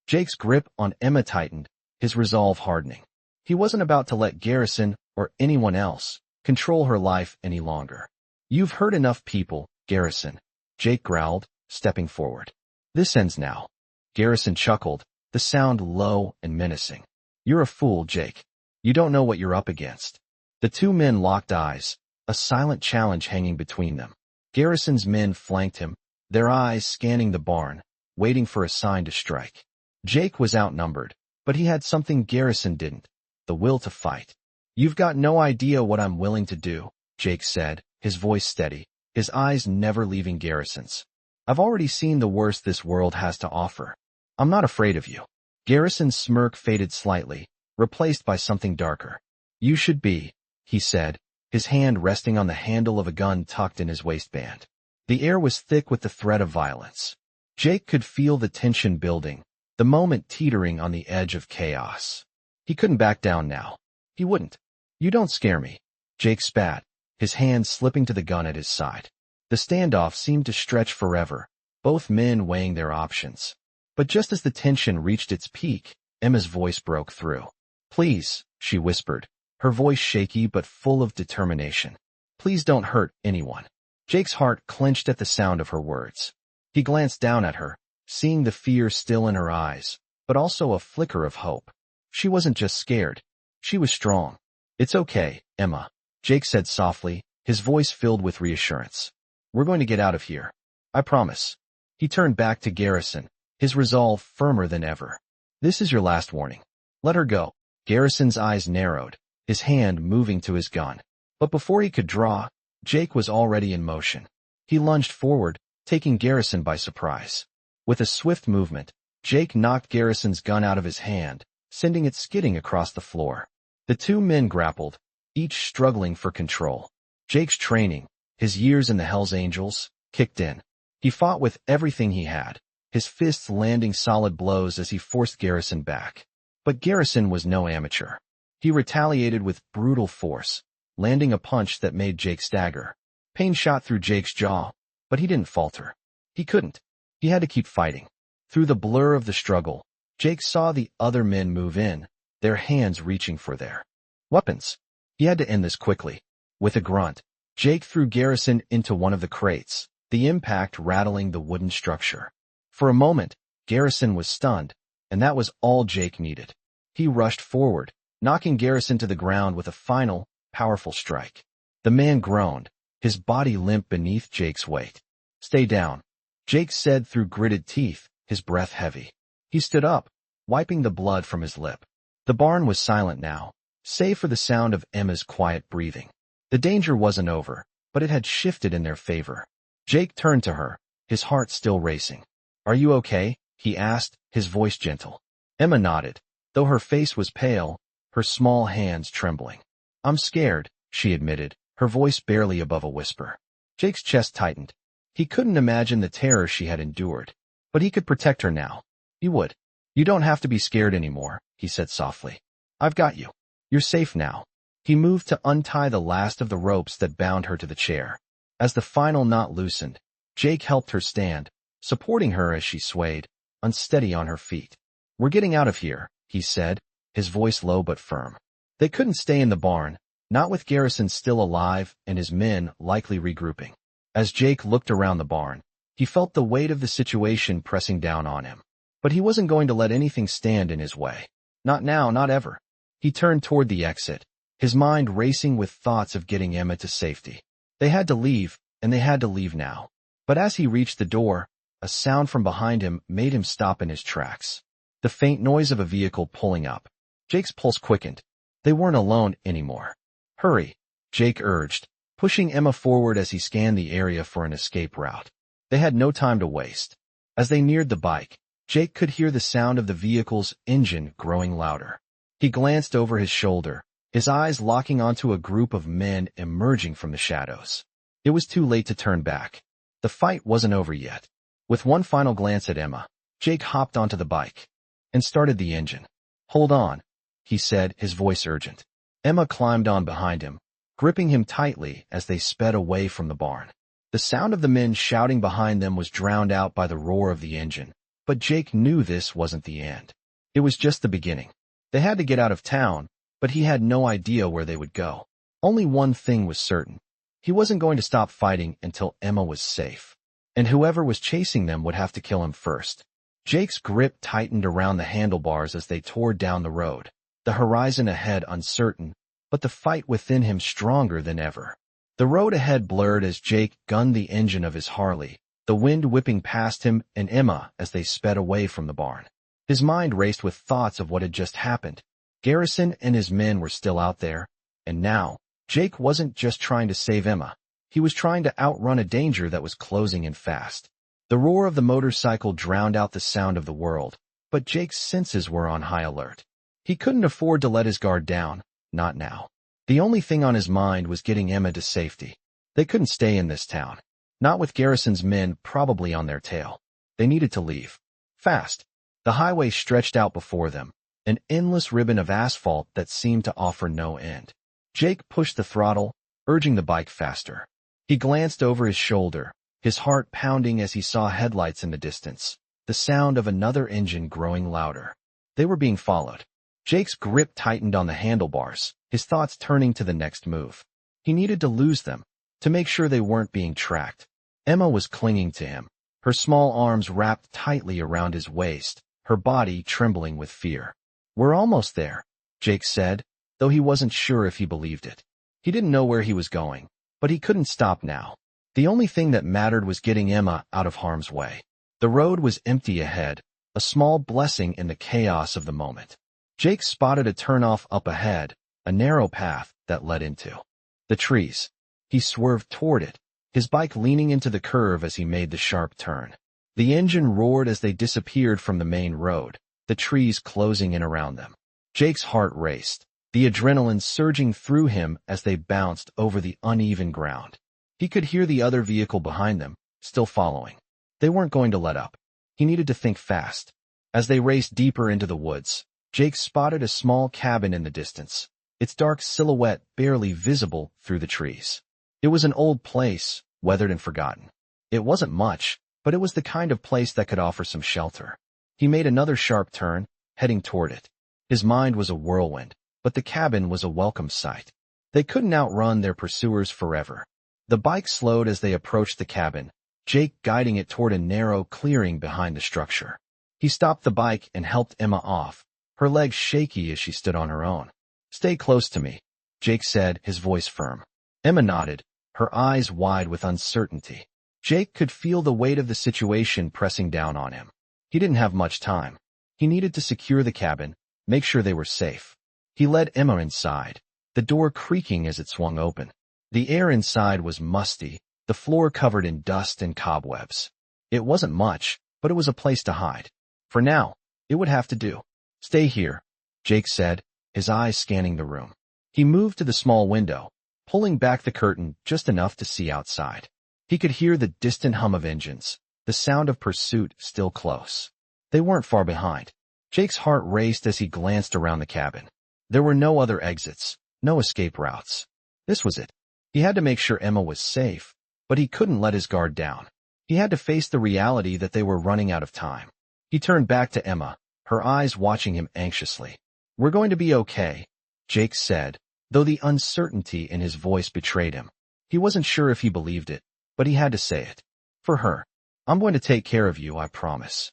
Jake's grip on Emma tightened, his resolve hardening. He wasn't about to let Garrison, or anyone else, control her life any longer. You've hurt enough people, Garrison, Jake growled, stepping forward. This ends now. Garrison chuckled, the sound low and menacing. You're a fool, Jake. You don't know what you're up against. The two men locked eyes, a silent challenge hanging between them. Garrison's men flanked him, their eyes scanning the barn, waiting for a sign to strike. Jake was outnumbered, but he had something Garrison didn't, the will to fight. You've got no idea what I'm willing to do, Jake said, his voice steady, his eyes never leaving Garrison's. I've already seen the worst this world has to offer. I'm not afraid of you. Garrison's smirk faded slightly, replaced by something darker. "You should be," he said, his hand resting on the handle of a gun tucked in his waistband. The air was thick with the threat of violence. Jake could feel the tension building, the moment teetering on the edge of chaos. He couldn't back down now. He wouldn't. "You don't scare me," Jake spat, his hand slipping to the gun at his side. The standoff seemed to stretch forever, both men weighing their options. But just as the tension reached its peak, Emma's voice broke through. "Please," she whispered, her voice shaky but full of determination. "Please don't hurt anyone." Jake's heart clenched at the sound of her words. He glanced down at her, seeing the fear still in her eyes, but also a flicker of hope. She wasn't just scared. She was strong. "It's okay, Emma," Jake said softly, his voice filled with reassurance. "We're going to get out of here. I promise." He turned back to Garrison, his resolve firmer than ever. "This is your last warning. Let her go." Garrison's eyes narrowed, his hand moving to his gun. But before he could draw, Jake was already in motion. He lunged forward, taking Garrison by surprise. With a swift movement, Jake knocked Garrison's gun out of his hand, sending it skidding across the floor. The two men grappled, each struggling for control. Jake's training, his years in the Hells Angels, kicked in. He fought with everything he had, his fists landing solid blows as he forced Garrison back. But Garrison was no amateur. He retaliated with brutal force, landing a punch that made Jake stagger. Pain shot through Jake's jaw, but he didn't falter. He couldn't. He had to keep fighting. Through the blur of the struggle, Jake saw the other men move in, their hands reaching for their weapons. He had to end this quickly. With a grunt, Jake threw Garrison into one of the crates, the impact rattling the wooden structure. For a moment, Garrison was stunned, and that was all Jake needed. He rushed forward, knocking Garrison to the ground with a final, powerful strike. The man groaned, his body limp beneath Jake's weight. "Stay down," Jake said through gritted teeth, his breath heavy. He stood up, wiping the blood from his lip. The barn was silent now, save for the sound of Emma's quiet breathing. The danger wasn't over, but it had shifted in their favor. Jake turned to her, his heart still racing. "Are you okay?" he asked, his voice gentle. Emma nodded, though her face was pale, her small hands trembling. "I'm scared," she admitted, her voice barely above a whisper. Jake's chest tightened. He couldn't imagine the terror she had endured. But he could protect her now. He would. "You don't have to be scared anymore," he said softly. "I've got you. You're safe now." He moved to untie the last of the ropes that bound her to the chair. As the final knot loosened, Jake helped her stand, supporting her as she swayed, unsteady on her feet. "We're getting out of here," he said, his voice low but firm. They couldn't stay in the barn, not with Garrison still alive and his men likely regrouping. As Jake looked around the barn, he felt the weight of the situation pressing down on him. But he wasn't going to let anything stand in his way. Not now, not ever. He turned toward the exit, his mind racing with thoughts of getting Emma to safety. They had to leave, and they had to leave now. But as he reached the door, a sound from behind him made him stop in his tracks. The faint noise of a vehicle pulling up. Jake's pulse quickened. They weren't alone anymore. "Hurry," Jake urged, pushing Emma forward as he scanned the area for an escape route. They had no time to waste. As they neared the bike, Jake could hear the sound of the vehicle's engine growing louder. He glanced over his shoulder, his eyes locking onto a group of men emerging from the shadows. It was too late to turn back. The fight wasn't over yet. With one final glance at Emma, Jake hopped onto the bike and started the engine. "Hold on," he said, his voice urgent. Emma climbed on behind him, gripping him tightly as they sped away from the barn. The sound of the men shouting behind them was drowned out by the roar of the engine, but Jake knew this wasn't the end. It was just the beginning. They had to get out of town, but he had no idea where they would go. Only one thing was certain. He wasn't going to stop fighting until Emma was safe. And whoever was chasing them would have to kill him first. Jake's grip tightened around the handlebars as they tore down the road, the horizon ahead uncertain, but the fight within him stronger than ever. The road ahead blurred as Jake gunned the engine of his Harley, the wind whipping past him and Emma as they sped away from the barn. His mind raced with thoughts of what had just happened. Garrison and his men were still out there, and now, Jake wasn't just trying to save Emma. He was trying to outrun a danger that was closing in fast. The roar of the motorcycle drowned out the sound of the world, but Jake's senses were on high alert. He couldn't afford to let his guard down, not now. The only thing on his mind was getting Emma to safety. They couldn't stay in this town. Not with Garrison's men probably on their tail. They needed to leave. Fast. The highway stretched out before them, an endless ribbon of asphalt that seemed to offer no end. Jake pushed the throttle, urging the bike faster. He glanced over his shoulder, his heart pounding as he saw headlights in the distance, the sound of another engine growing louder. They were being followed. Jake's grip tightened on the handlebars, his thoughts turning to the next move. He needed to lose them, to make sure they weren't being tracked. Emma was clinging to him, her small arms wrapped tightly around his waist, her body trembling with fear. "We're almost there," Jake said, though he wasn't sure if he believed it. He didn't know where he was going, but he couldn't stop now. The only thing that mattered was getting Emma out of harm's way. The road was empty ahead, a small blessing in the chaos of the moment. Jake spotted a turnoff up ahead, a narrow path that led into the trees. He swerved toward it, his bike leaning into the curve as he made the sharp turn. The engine roared as they disappeared from the main road, the trees closing in around them. Jake's heart raced, the adrenaline surging through him as they bounced over the uneven ground. He could hear the other vehicle behind them, still following. They weren't going to let up. He needed to think fast. As they raced deeper into the woods, Jake spotted a small cabin in the distance, its dark silhouette barely visible through the trees. It was an old place, weathered and forgotten. It wasn't much, but it was the kind of place that could offer some shelter. He made another sharp turn, heading toward it. His mind was a whirlwind, but the cabin was a welcome sight. They couldn't outrun their pursuers forever. The bike slowed as they approached the cabin, Jake guiding it toward a narrow clearing behind the structure. He stopped the bike and helped Emma off, her legs shaky as she stood on her own. "Stay close to me," Jake said, his voice firm. Emma nodded, her eyes wide with uncertainty. Jake could feel the weight of the situation pressing down on him. He didn't have much time. He needed to secure the cabin, make sure they were safe. He led Emma inside, the door creaking as it swung open. The air inside was musty, the floor covered in dust and cobwebs. It wasn't much, but it was a place to hide. For now, it would have to do. "Stay here," Jake said, his eyes scanning the room. He moved to the small window, pulling back the curtain just enough to see outside. He could hear the distant hum of engines, the sound of pursuit still close. They weren't far behind. Jake's heart raced as he glanced around the cabin. There were no other exits, no escape routes. This was it. He had to make sure Emma was safe, but he couldn't let his guard down. He had to face the reality that they were running out of time. He turned back to Emma, her eyes watching him anxiously. "We're going to be okay," Jake said, though the uncertainty in his voice betrayed him. He wasn't sure if he believed it, but he had to say it. "For her. I'm going to take care of you, I promise."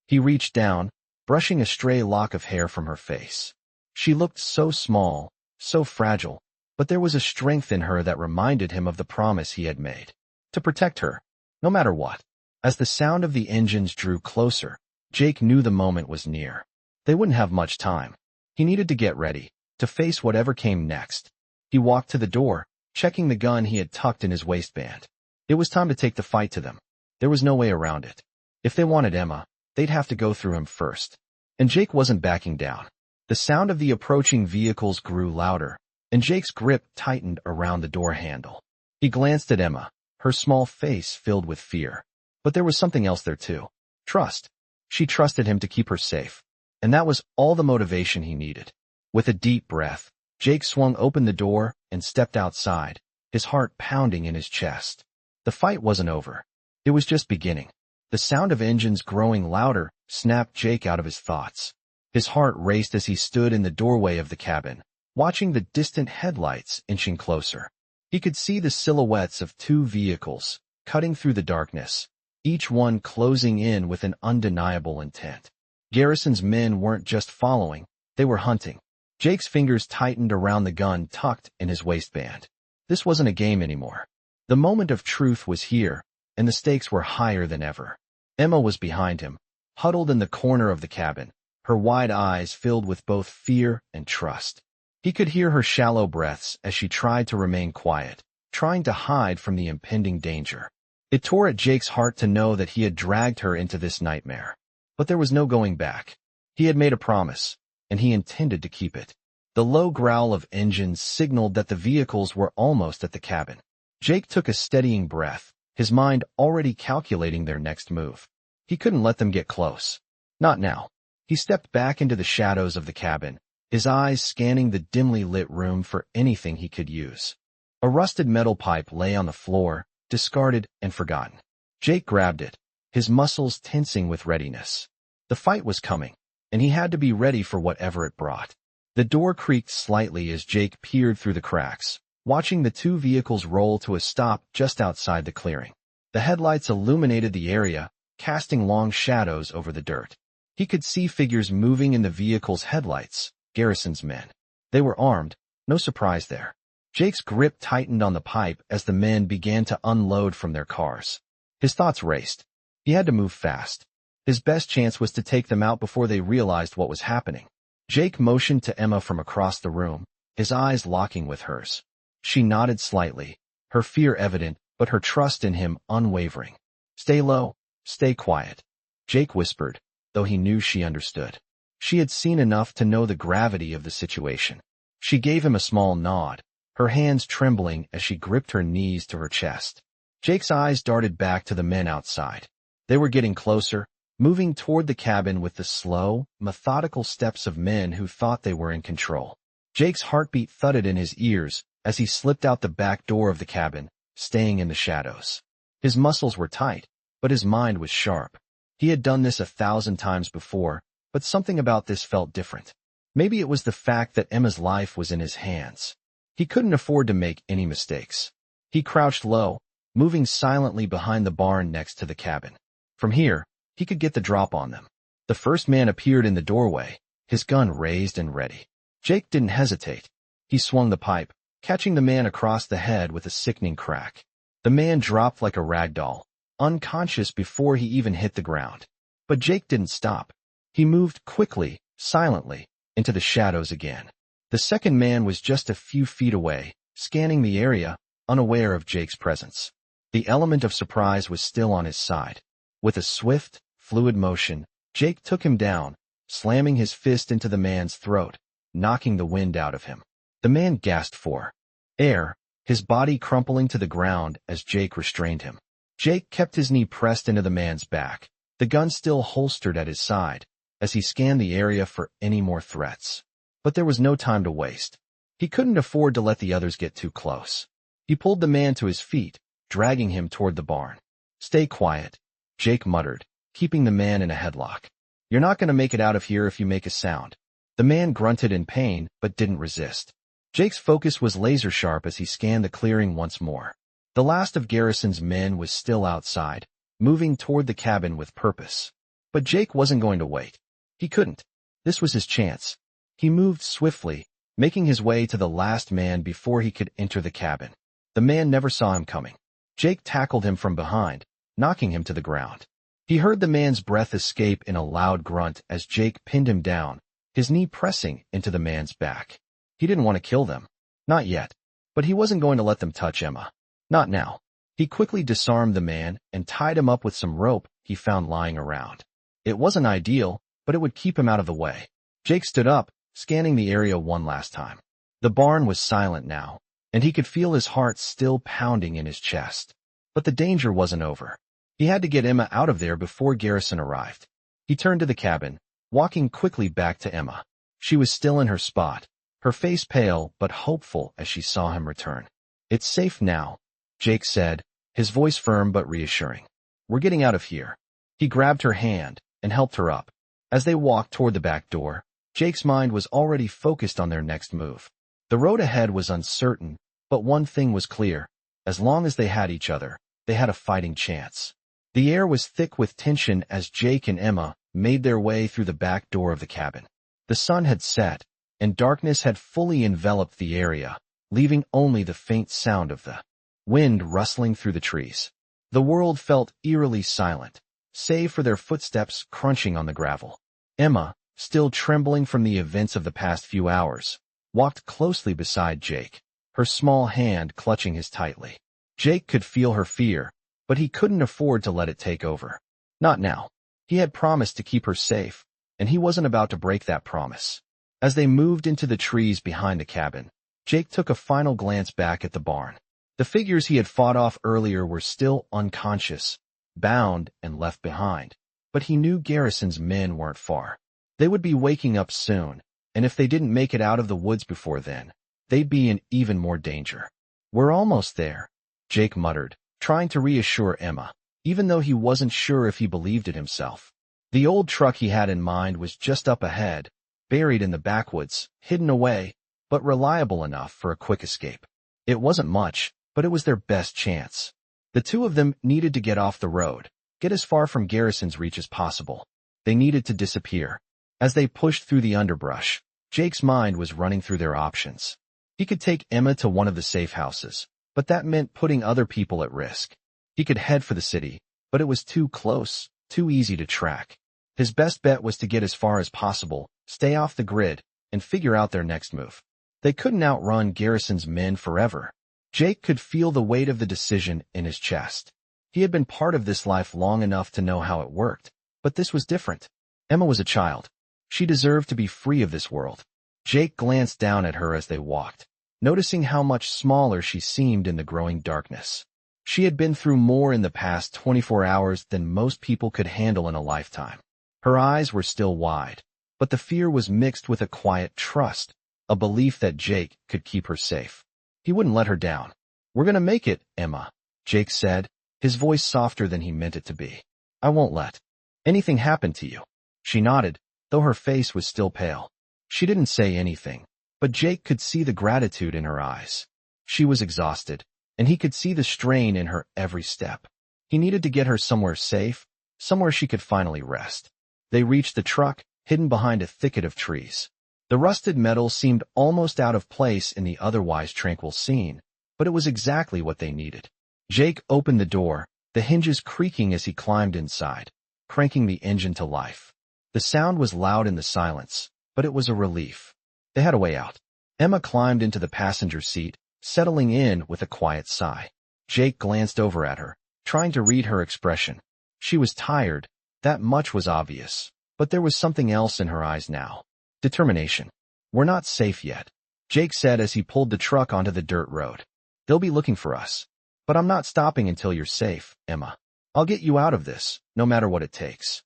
He reached down, brushing a stray lock of hair from her face. She looked so small, so fragile, but there was a strength in her that reminded him of the promise he had made. To protect her, no matter what. As the sound of the engines drew closer, Jake knew the moment was near. They wouldn't have much time. He needed to get ready, to face whatever came next. He walked to the door, checking the gun he had tucked in his waistband. It was time to take the fight to them. There was no way around it. If they wanted Emma, they'd have to go through him first. And Jake wasn't backing down. The sound of the approaching vehicles grew louder, and Jake's grip tightened around the door handle. He glanced at Emma, her small face filled with fear. But there was something else there too. Trust. She trusted him to keep her safe. And that was all the motivation he needed. With a deep breath, Jake swung open the door and stepped outside, his heart pounding in his chest. The fight wasn't over. It was just beginning. The sound of engines growing louder snapped Jake out of his thoughts. His heart raced as he stood in the doorway of the cabin, watching the distant headlights inching closer. He could see the silhouettes of two vehicles, cutting through the darkness, each one closing in with an undeniable intent. Garrison's men weren't just following, they were hunting. Jake's fingers tightened around the gun tucked in his waistband. This wasn't a game anymore. The moment of truth was here, and the stakes were higher than ever. Emma was behind him, huddled in the corner of the cabin, her wide eyes filled with both fear and trust. He could hear her shallow breaths as she tried to remain quiet, trying to hide from the impending danger. It tore at Jake's heart to know that he had dragged her into this nightmare. But there was no going back. He had made a promise, and he intended to keep it. The low growl of engines signaled that the vehicles were almost at the cabin. Jake took a steadying breath, his mind already calculating their next move. He couldn't let them get close. Not now. He stepped back into the shadows of the cabin, his eyes scanning the dimly lit room for anything he could use. A rusted metal pipe lay on the floor, discarded and forgotten. Jake grabbed it, his muscles tensing with readiness. The fight was coming, and he had to be ready for whatever it brought. The door creaked slightly as Jake peered through the cracks, watching the two vehicles roll to a stop just outside the clearing. The headlights illuminated the area, casting long shadows over the dirt. He could see figures moving in the vehicle's headlights, Garrison's men. They were armed, no surprise there. Jake's grip tightened on the pipe as the men began to unload from their cars. His thoughts raced. He had to move fast. His best chance was to take them out before they realized what was happening. Jake motioned to Emma from across the room, his eyes locking with hers. She nodded slightly, her fear evident, but her trust in him unwavering. "Stay low, stay quiet," Jake whispered, though he knew she understood. She had seen enough to know the gravity of the situation. She gave him a small nod, her hands trembling as she gripped her knees to her chest. Jake's eyes darted back to the men outside. They were getting closer, moving toward the cabin with the slow, methodical steps of men who thought they were in control. Jake's heartbeat thudded in his ears as he slipped out the back door of the cabin, staying in the shadows. His muscles were tight, but his mind was sharp. He had done this 1,000 times before, but something about this felt different. Maybe it was the fact that Emma's life was in his hands. He couldn't afford to make any mistakes. He crouched low, moving silently behind the barn next to the cabin. From here, he could get the drop on them. The first man appeared in the doorway, his gun raised and ready. Jake didn't hesitate. He swung the pipe, catching the man across the head with a sickening crack. The man dropped like a rag doll, unconscious before he even hit the ground. But Jake didn't stop. He moved quickly, silently, into the shadows again. The second man was just a few feet away, scanning the area, unaware of Jake's presence. The element of surprise was still on his side. With a swift, fluid motion, Jake took him down, slamming his fist into the man's throat, knocking the wind out of him. The man gasped for air, his body crumpling to the ground as Jake restrained him. Jake kept his knee pressed into the man's back, the gun still holstered at his side, as he scanned the area for any more threats. But there was no time to waste. He couldn't afford to let the others get too close. He pulled the man to his feet, dragging him toward the barn. "Stay quiet," Jake muttered, keeping the man in a headlock. "You're not going to make it out of here if you make a sound." The man grunted in pain, but didn't resist. Jake's focus was laser-sharp as he scanned the clearing once more. The last of Garrison's men was still outside, moving toward the cabin with purpose. But Jake wasn't going to wait. He couldn't. This was his chance. He moved swiftly, making his way to the last man before he could enter the cabin. The man never saw him coming. Jake tackled him from behind, knocking him to the ground. He heard the man's breath escape in a loud grunt as Jake pinned him down, his knee pressing into the man's back. He didn't want to kill them. Not yet. But he wasn't going to let them touch Emma. Not now. He quickly disarmed the man and tied him up with some rope he found lying around. It wasn't ideal, but it would keep him out of the way. Jake stood up, scanning the area one last time. The barn was silent now, and he could feel his heart still pounding in his chest. But the danger wasn't over. He had to get Emma out of there before Garrison arrived. He turned to the cabin, walking quickly back to Emma. She was still in her spot, her face pale but hopeful as she saw him return. "It's safe now," Jake said, his voice firm but reassuring. "We're getting out of here." He grabbed her hand and helped her up. As they walked toward the back door, Jake's mind was already focused on their next move. The road ahead was uncertain, but one thing was clear. As long as they had each other, they had a fighting chance. The air was thick with tension as Jake and Emma made their way through the back door of the cabin. The sun had set, and darkness had fully enveloped the area, leaving only the faint sound of the wind rustling through the trees. The world felt eerily silent, save for their footsteps crunching on the gravel. Emma, still trembling from the events of the past few hours, walked closely beside Jake, her small hand clutching his tightly. Jake could feel her fear, but he couldn't afford to let it take over. Not now. He had promised to keep her safe, and he wasn't about to break that promise. As they moved into the trees behind the cabin, Jake took a final glance back at the barn. The figures he had fought off earlier were still unconscious, bound, and left behind. But he knew Garrison's men weren't far. They would be waking up soon, and if they didn't make it out of the woods before then, they'd be in even more danger. "We're almost there," Jake muttered, trying to reassure Emma, even though he wasn't sure if he believed it himself. The old truck he had in mind was just up ahead, buried in the backwoods, hidden away, but reliable enough for a quick escape. It wasn't much, but it was their best chance. The two of them needed to get off the road, get as far from Garrison's reach as possible. They needed to disappear. As they pushed through the underbrush, Jake's mind was running through their options. He could take Emma to one of the safe houses, but that meant putting other people at risk. He could head for the city, but it was too close, too easy to track. His best bet was to get as far as possible, stay off the grid, and figure out their next move. They couldn't outrun Garrison's men forever. Jake could feel the weight of the decision in his chest. He had been part of this life long enough to know how it worked, but this was different. Emma was a child. She deserved to be free of this world. Jake glanced down at her as they walked, noticing how much smaller she seemed in the growing darkness. She had been through more in the past 24 hours than most people could handle in a lifetime. Her eyes were still wide, but the fear was mixed with a quiet trust, a belief that Jake could keep her safe. He wouldn't let her down. "We're gonna make it, Emma," Jake said, his voice softer than he meant it to be. "I won't let anything happen to you." She nodded, though her face was still pale. She didn't say anything, but Jake could see the gratitude in her eyes. She was exhausted, and he could see the strain in her every step. He needed to get her somewhere safe, somewhere she could finally rest. They reached the truck, hidden behind a thicket of trees. The rusted metal seemed almost out of place in the otherwise tranquil scene, but it was exactly what they needed. Jake opened the door, the hinges creaking as he climbed inside, cranking the engine to life. The sound was loud in the silence, but it was a relief. They had a way out. Emma climbed into the passenger seat, settling in with a quiet sigh. Jake glanced over at her, trying to read her expression. She was tired, that much was obvious, but there was something else in her eyes now. Determination. "We're not safe yet," Jake said as he pulled the truck onto the dirt road. "They'll be looking for us. But I'm not stopping until you're safe, Emma. I'll get you out of this, no matter what it takes."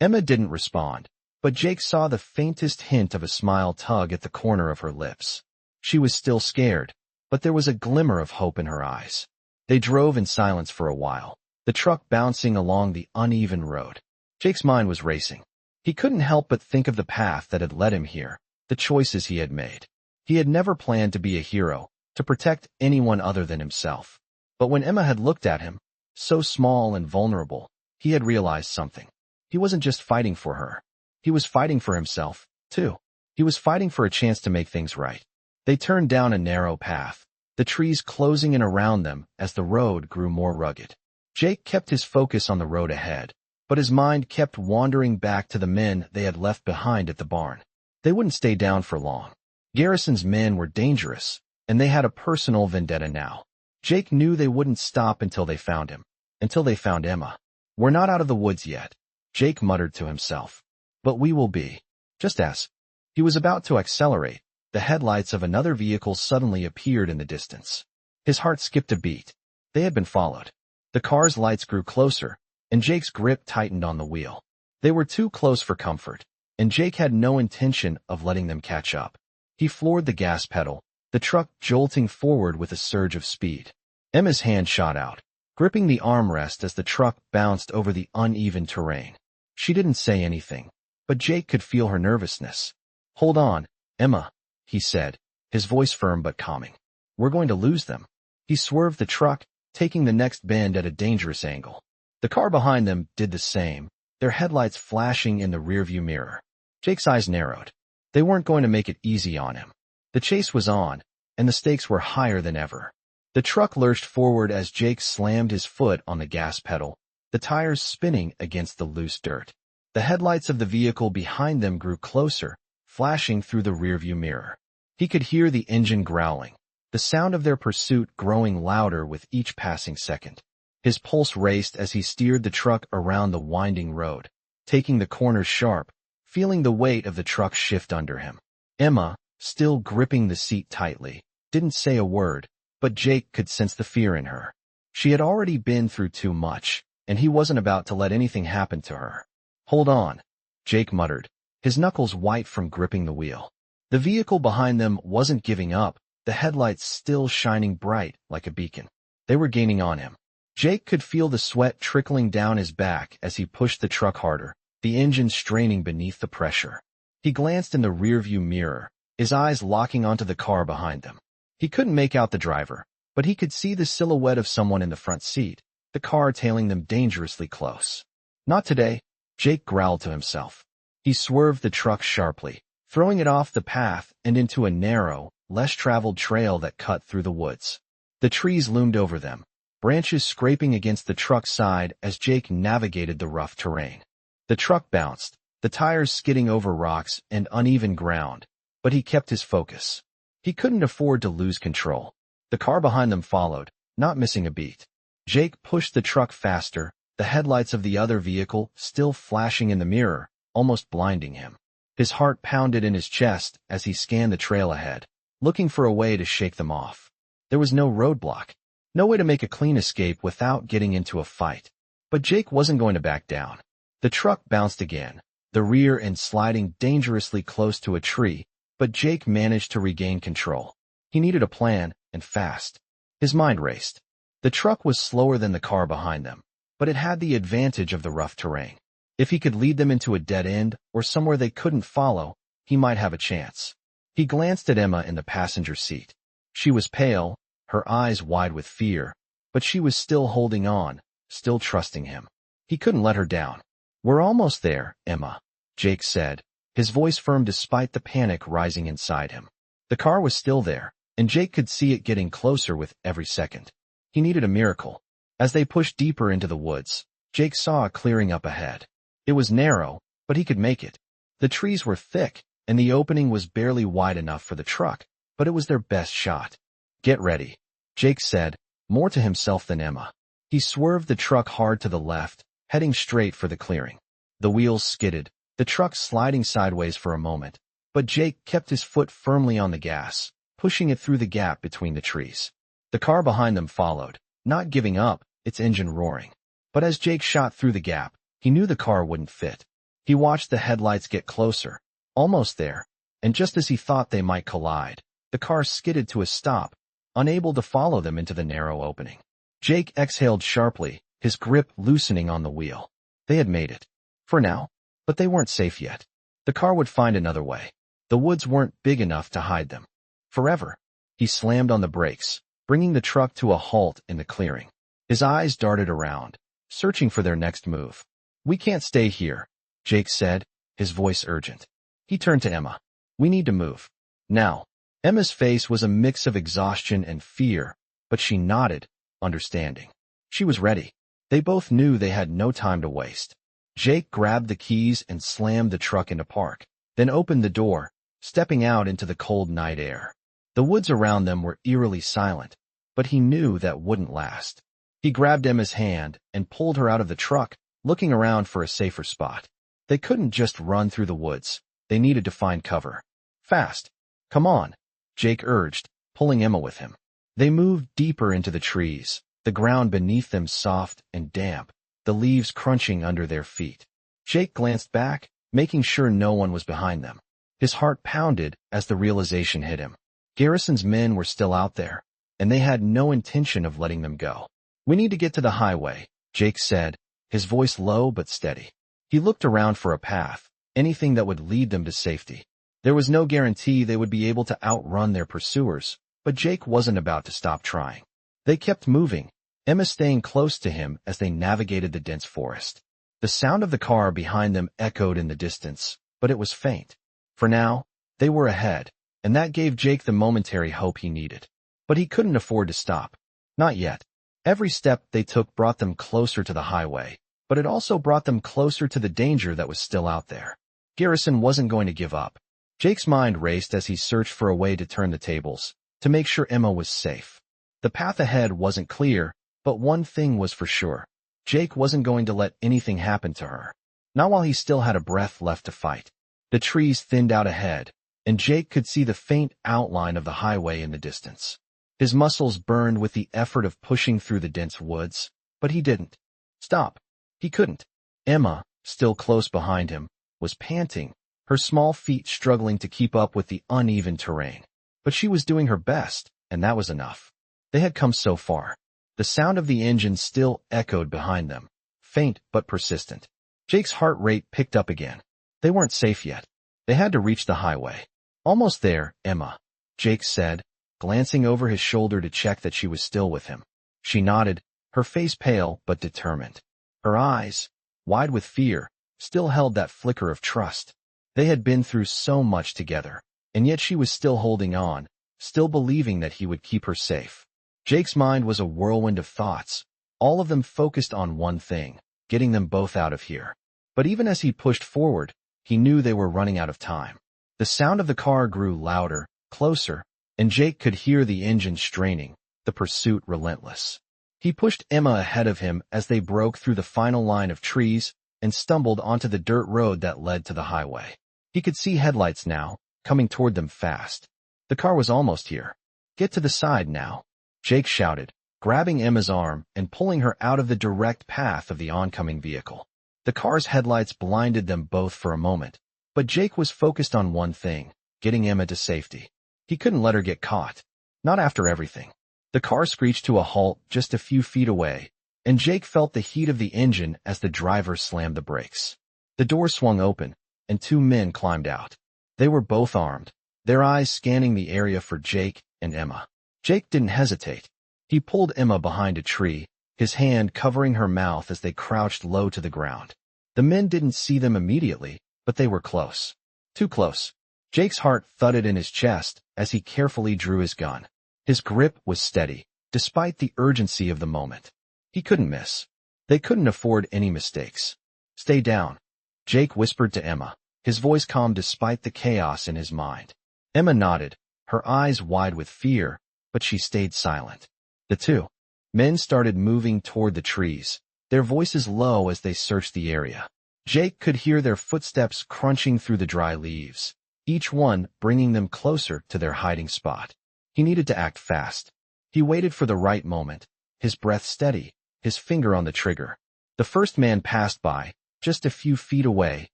Emma didn't respond, but Jake saw the faintest hint of a smile tug at the corner of her lips. She was still scared, but there was a glimmer of hope in her eyes. They drove in silence for a while, the truck bouncing along the uneven road. Jake's mind was racing. He couldn't help but think of the path that had led him here, the choices he had made. He had never planned to be a hero, to protect anyone other than himself. But when Emma had looked at him, so small and vulnerable, he had realized something. He wasn't just fighting for her. He was fighting for himself, too. He was fighting for a chance to make things right. They turned down a narrow path, the trees closing in around them as the road grew more rugged. Jake kept his focus on the road ahead, but his mind kept wandering back to the men they had left behind at the barn. They wouldn't stay down for long. Garrison's men were dangerous, and they had a personal vendetta now. Jake knew they wouldn't stop until they found him, until they found Emma. "We're not out of the woods yet," Jake muttered to himself. "But we will be." Just as he was about to accelerate, the headlights of another vehicle suddenly appeared in the distance. His heart skipped a beat. They had been followed. The car's lights grew closer, and Jake's grip tightened on the wheel. They were too close for comfort, and Jake had no intention of letting them catch up. He floored the gas pedal, the truck jolting forward with a surge of speed. Emma's hand shot out, gripping the armrest as the truck bounced over the uneven terrain. She didn't say anything, but Jake could feel her nervousness. "Hold on, Emma," he said, his voice firm but calming. "We're going to lose them." He swerved the truck, taking the next bend at a dangerous angle. The car behind them did the same, their headlights flashing in the rearview mirror. Jake's eyes narrowed. They weren't going to make it easy on him. The chase was on, and the stakes were higher than ever. The truck lurched forward as Jake slammed his foot on the gas pedal, the tires spinning against the loose dirt. The headlights of the vehicle behind them grew closer, flashing through the rearview mirror. He could hear the engine growling, the sound of their pursuit growing louder with each passing second. His pulse raced as he steered the truck around the winding road. taking the corners sharp, feeling the weight of the truck shift under him. Emma, still gripping the seat tightly, didn't say a word, but Jake could sense the fear in her. She had already been through too much, and he wasn't about to let anything happen to her. "Hold on," Jake muttered, his knuckles white from gripping the wheel. The vehicle behind them wasn't giving up, the headlights still shining bright like a beacon. They were gaining on him. Jake could feel the sweat trickling down his back as he pushed the truck harder, the engine straining beneath the pressure. He glanced in the rearview mirror, his eyes locking onto the car behind them. He couldn't make out the driver, but he could see the silhouette of someone in the front seat, the car tailing them dangerously close. "Not today," Jake growled to himself. He swerved the truck sharply, throwing it off the path and into a narrow, less-traveled trail that cut through the woods. The trees loomed over them, branches scraping against the truck's side as Jake navigated the rough terrain. The truck bounced, the tires skidding over rocks and uneven ground, but he kept his focus. He couldn't afford to lose control. The car behind them followed, not missing a beat. Jake pushed the truck faster, the headlights of the other vehicle still flashing in the mirror, almost blinding him. His heart pounded in his chest as he scanned the trail ahead, looking for a way to shake them off. There was no roadblock, no way to make a clean escape without getting into a fight. But Jake wasn't going to back down. The truck bounced again, the rear end sliding dangerously close to a tree, but Jake managed to regain control. He needed a plan, and fast. His mind raced. The truck was slower than the car behind them, but it had the advantage of the rough terrain. If he could lead them into a dead end or somewhere they couldn't follow, he might have a chance. He glanced at Emma in the passenger seat. She was pale, her eyes wide with fear, but she was still holding on, still trusting him. He couldn't let her down. "We're almost there, Emma," Jake said, his voice firm despite the panic rising inside him. The car was still there, and Jake could see it getting closer with every second. He needed a miracle. As they pushed deeper into the woods, Jake saw a clearing up ahead. It was narrow, but he could make it. The trees were thick, and the opening was barely wide enough for the truck, but it was their best shot. "Get ready," Jake said, more to himself than Emma. He swerved the truck hard to the left, heading straight for the clearing. The wheels skidded, the truck sliding sideways for a moment, but Jake kept his foot firmly on the gas, pushing it through the gap between the trees. The car behind them followed, not giving up, its engine roaring. But as Jake shot through the gap, he knew the car wouldn't fit. He watched the headlights get closer, almost there, and just as he thought they might collide, the car skidded to a stop, unable to follow them into the narrow opening. Jake exhaled sharply, his grip loosening on the wheel. They had made it. For now. But they weren't safe yet. The car would find another way. The woods weren't big enough to hide them. Forever. He slammed on the brakes, bringing the truck to a halt in the clearing. His eyes darted around, searching for their next move. "We can't stay here," Jake said, his voice urgent. He turned to Emma. "We need to move. Now." Emma's face was a mix of exhaustion and fear, but she nodded, understanding. She was ready. They both knew they had no time to waste. Jake grabbed the keys and slammed the truck into park, then opened the door, stepping out into the cold night air. The woods around them were eerily silent, but he knew that wouldn't last. He grabbed Emma's hand and pulled her out of the truck, looking around for a safer spot. They couldn't just run through the woods. They needed to find cover. Fast. "Come on," Jake urged, pulling Emma with him. They moved deeper into the trees, the ground beneath them soft and damp, the leaves crunching under their feet. Jake glanced back, making sure no one was behind them. His heart pounded as the realization hit him. Garrison's men were still out there, and they had no intention of letting them go. "We need to get to the highway," Jake said, his voice low but steady. He looked around for a path, anything that would lead them to safety. There was no guarantee they would be able to outrun their pursuers, but Jake wasn't about to stop trying. They kept moving, Emma staying close to him as they navigated the dense forest. The sound of the car behind them echoed in the distance, but it was faint. For now, they were ahead, and that gave Jake the momentary hope he needed. But he couldn't afford to stop. Not yet. Every step they took brought them closer to the highway, but it also brought them closer to the danger that was still out there. Garrison wasn't going to give up. Jake's mind raced as he searched for a way to turn the tables, to make sure Emma was safe. The path ahead wasn't clear, but one thing was for sure. Jake wasn't going to let anything happen to her. Not while he still had a breath left to fight. The trees thinned out ahead, and Jake could see the faint outline of the highway in the distance. His muscles burned with the effort of pushing through the dense woods, but he didn't stop. He couldn't. Emma, still close behind him, was panting, her small feet struggling to keep up with the uneven terrain. But she was doing her best, and that was enough. They had come so far. The sound of the engine still echoed behind them, faint but persistent. Jake's heart rate picked up again. They weren't safe yet. They had to reach the highway. Almost there, Emma, Jake said, glancing over his shoulder to check that she was still with him. She nodded, her face pale but determined. Her eyes, wide with fear, still held that flicker of trust. They had been through so much together, and yet she was still holding on, still believing that he would keep her safe. Jake's mind was a whirlwind of thoughts, all of them focused on one thing, getting them both out of here. But even as he pushed forward, he knew they were running out of time. The sound of the car grew louder, closer, and Jake could hear the engine straining, the pursuit relentless. He pushed Emma ahead of him as they broke through the final line of trees and stumbled onto the dirt road that led to the highway. He could see headlights now, coming toward them fast. The car was almost here. Get to the side now, Jake shouted, grabbing Emma's arm and pulling her out of the direct path of the oncoming vehicle. The car's headlights blinded them both for a moment, but Jake was focused on one thing, getting Emma to safety. He couldn't let her get caught. Not after everything. The car screeched to a halt just a few feet away, and Jake felt the heat of the engine as the driver slammed the brakes. The door swung open, and two men climbed out. They were both armed, their eyes scanning the area for Jake and Emma. Jake didn't hesitate. He pulled Emma behind a tree, his hand covering her mouth as they crouched low to the ground. The men didn't see them immediately, but they were close. Too close. Jake's heart thudded in his chest as he carefully drew his gun. His grip was steady, despite the urgency of the moment. He couldn't miss. They couldn't afford any mistakes. Stay down, Jake whispered to Emma, his voice calm despite the chaos in his mind. Emma nodded, her eyes wide with fear, but she stayed silent. The two men started moving toward the trees, their voices low as they searched the area. Jake could hear their footsteps crunching through the dry leaves, each one bringing them closer to their hiding spot. He needed to act fast. He waited for the right moment, his breath steady, his finger on the trigger. The first man passed by, just a few feet away,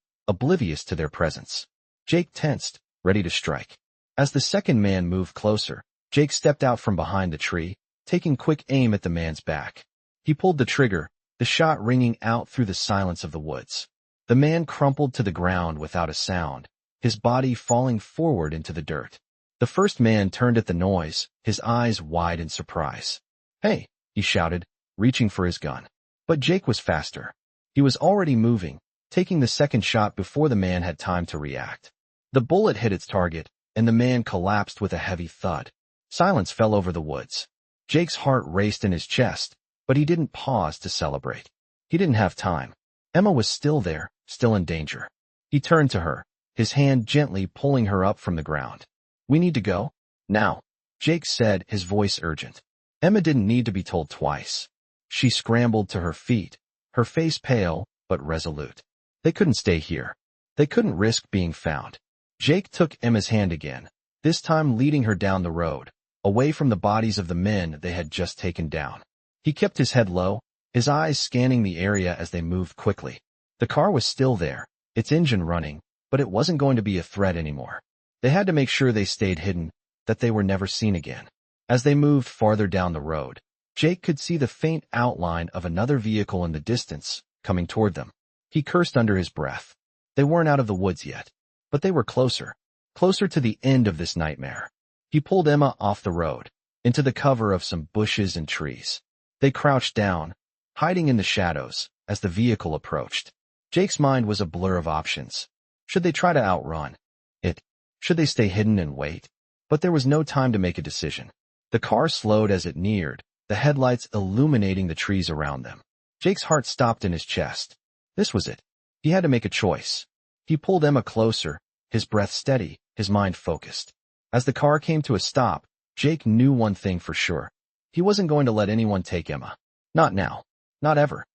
oblivious to their presence. Jake tensed, ready to strike. As the second man moved closer, Jake stepped out from behind the tree, taking quick aim at the man's back. He pulled the trigger, the shot ringing out through the silence of the woods. The man crumpled to the ground without a sound, his body falling forward into the dirt. The first man turned at the noise, his eyes wide in surprise. "Hey," he shouted, reaching for his gun. But Jake was faster. He was already moving, taking the second shot before the man had time to react. The bullet hit its target, and the man collapsed with a heavy thud. Silence fell over the woods. Jake's heart raced in his chest, but he didn't pause to celebrate. He didn't have time. Emma was still there, still in danger. He turned to her, his hand gently pulling her up from the ground. "We need to go? Now," Jake said, his voice urgent. Emma didn't need to be told twice. She scrambled to her feet, her face pale but resolute. They couldn't stay here. They couldn't risk being found. Jake took Emma's hand again, this time leading her down the road, away from the bodies of the men they had just taken down. He kept his head low, his eyes scanning the area as they moved quickly. The car was still there, its engine running, but it wasn't going to be a threat anymore. They had to make sure they stayed hidden, that they were never seen again. As they moved farther down the road, Jake could see the faint outline of another vehicle in the distance, coming toward them. He cursed under his breath. They weren't out of the woods yet, but they were closer to the end of this nightmare. He pulled Emma off the road, into the cover of some bushes and trees. They crouched down, hiding in the shadows, as the vehicle approached. Jake's mind was a blur of options. Should they try to outrun it? Should they stay hidden and wait? But there was no time to make a decision. The car slowed as it neared, the headlights illuminating the trees around them. Jake's heart stopped in his chest. This was it. He had to make a choice. He pulled Emma closer, his breath steady, his mind focused. As the car came to a stop, Jake knew one thing for sure. He wasn't going to let anyone take Emma. Not now. Not ever.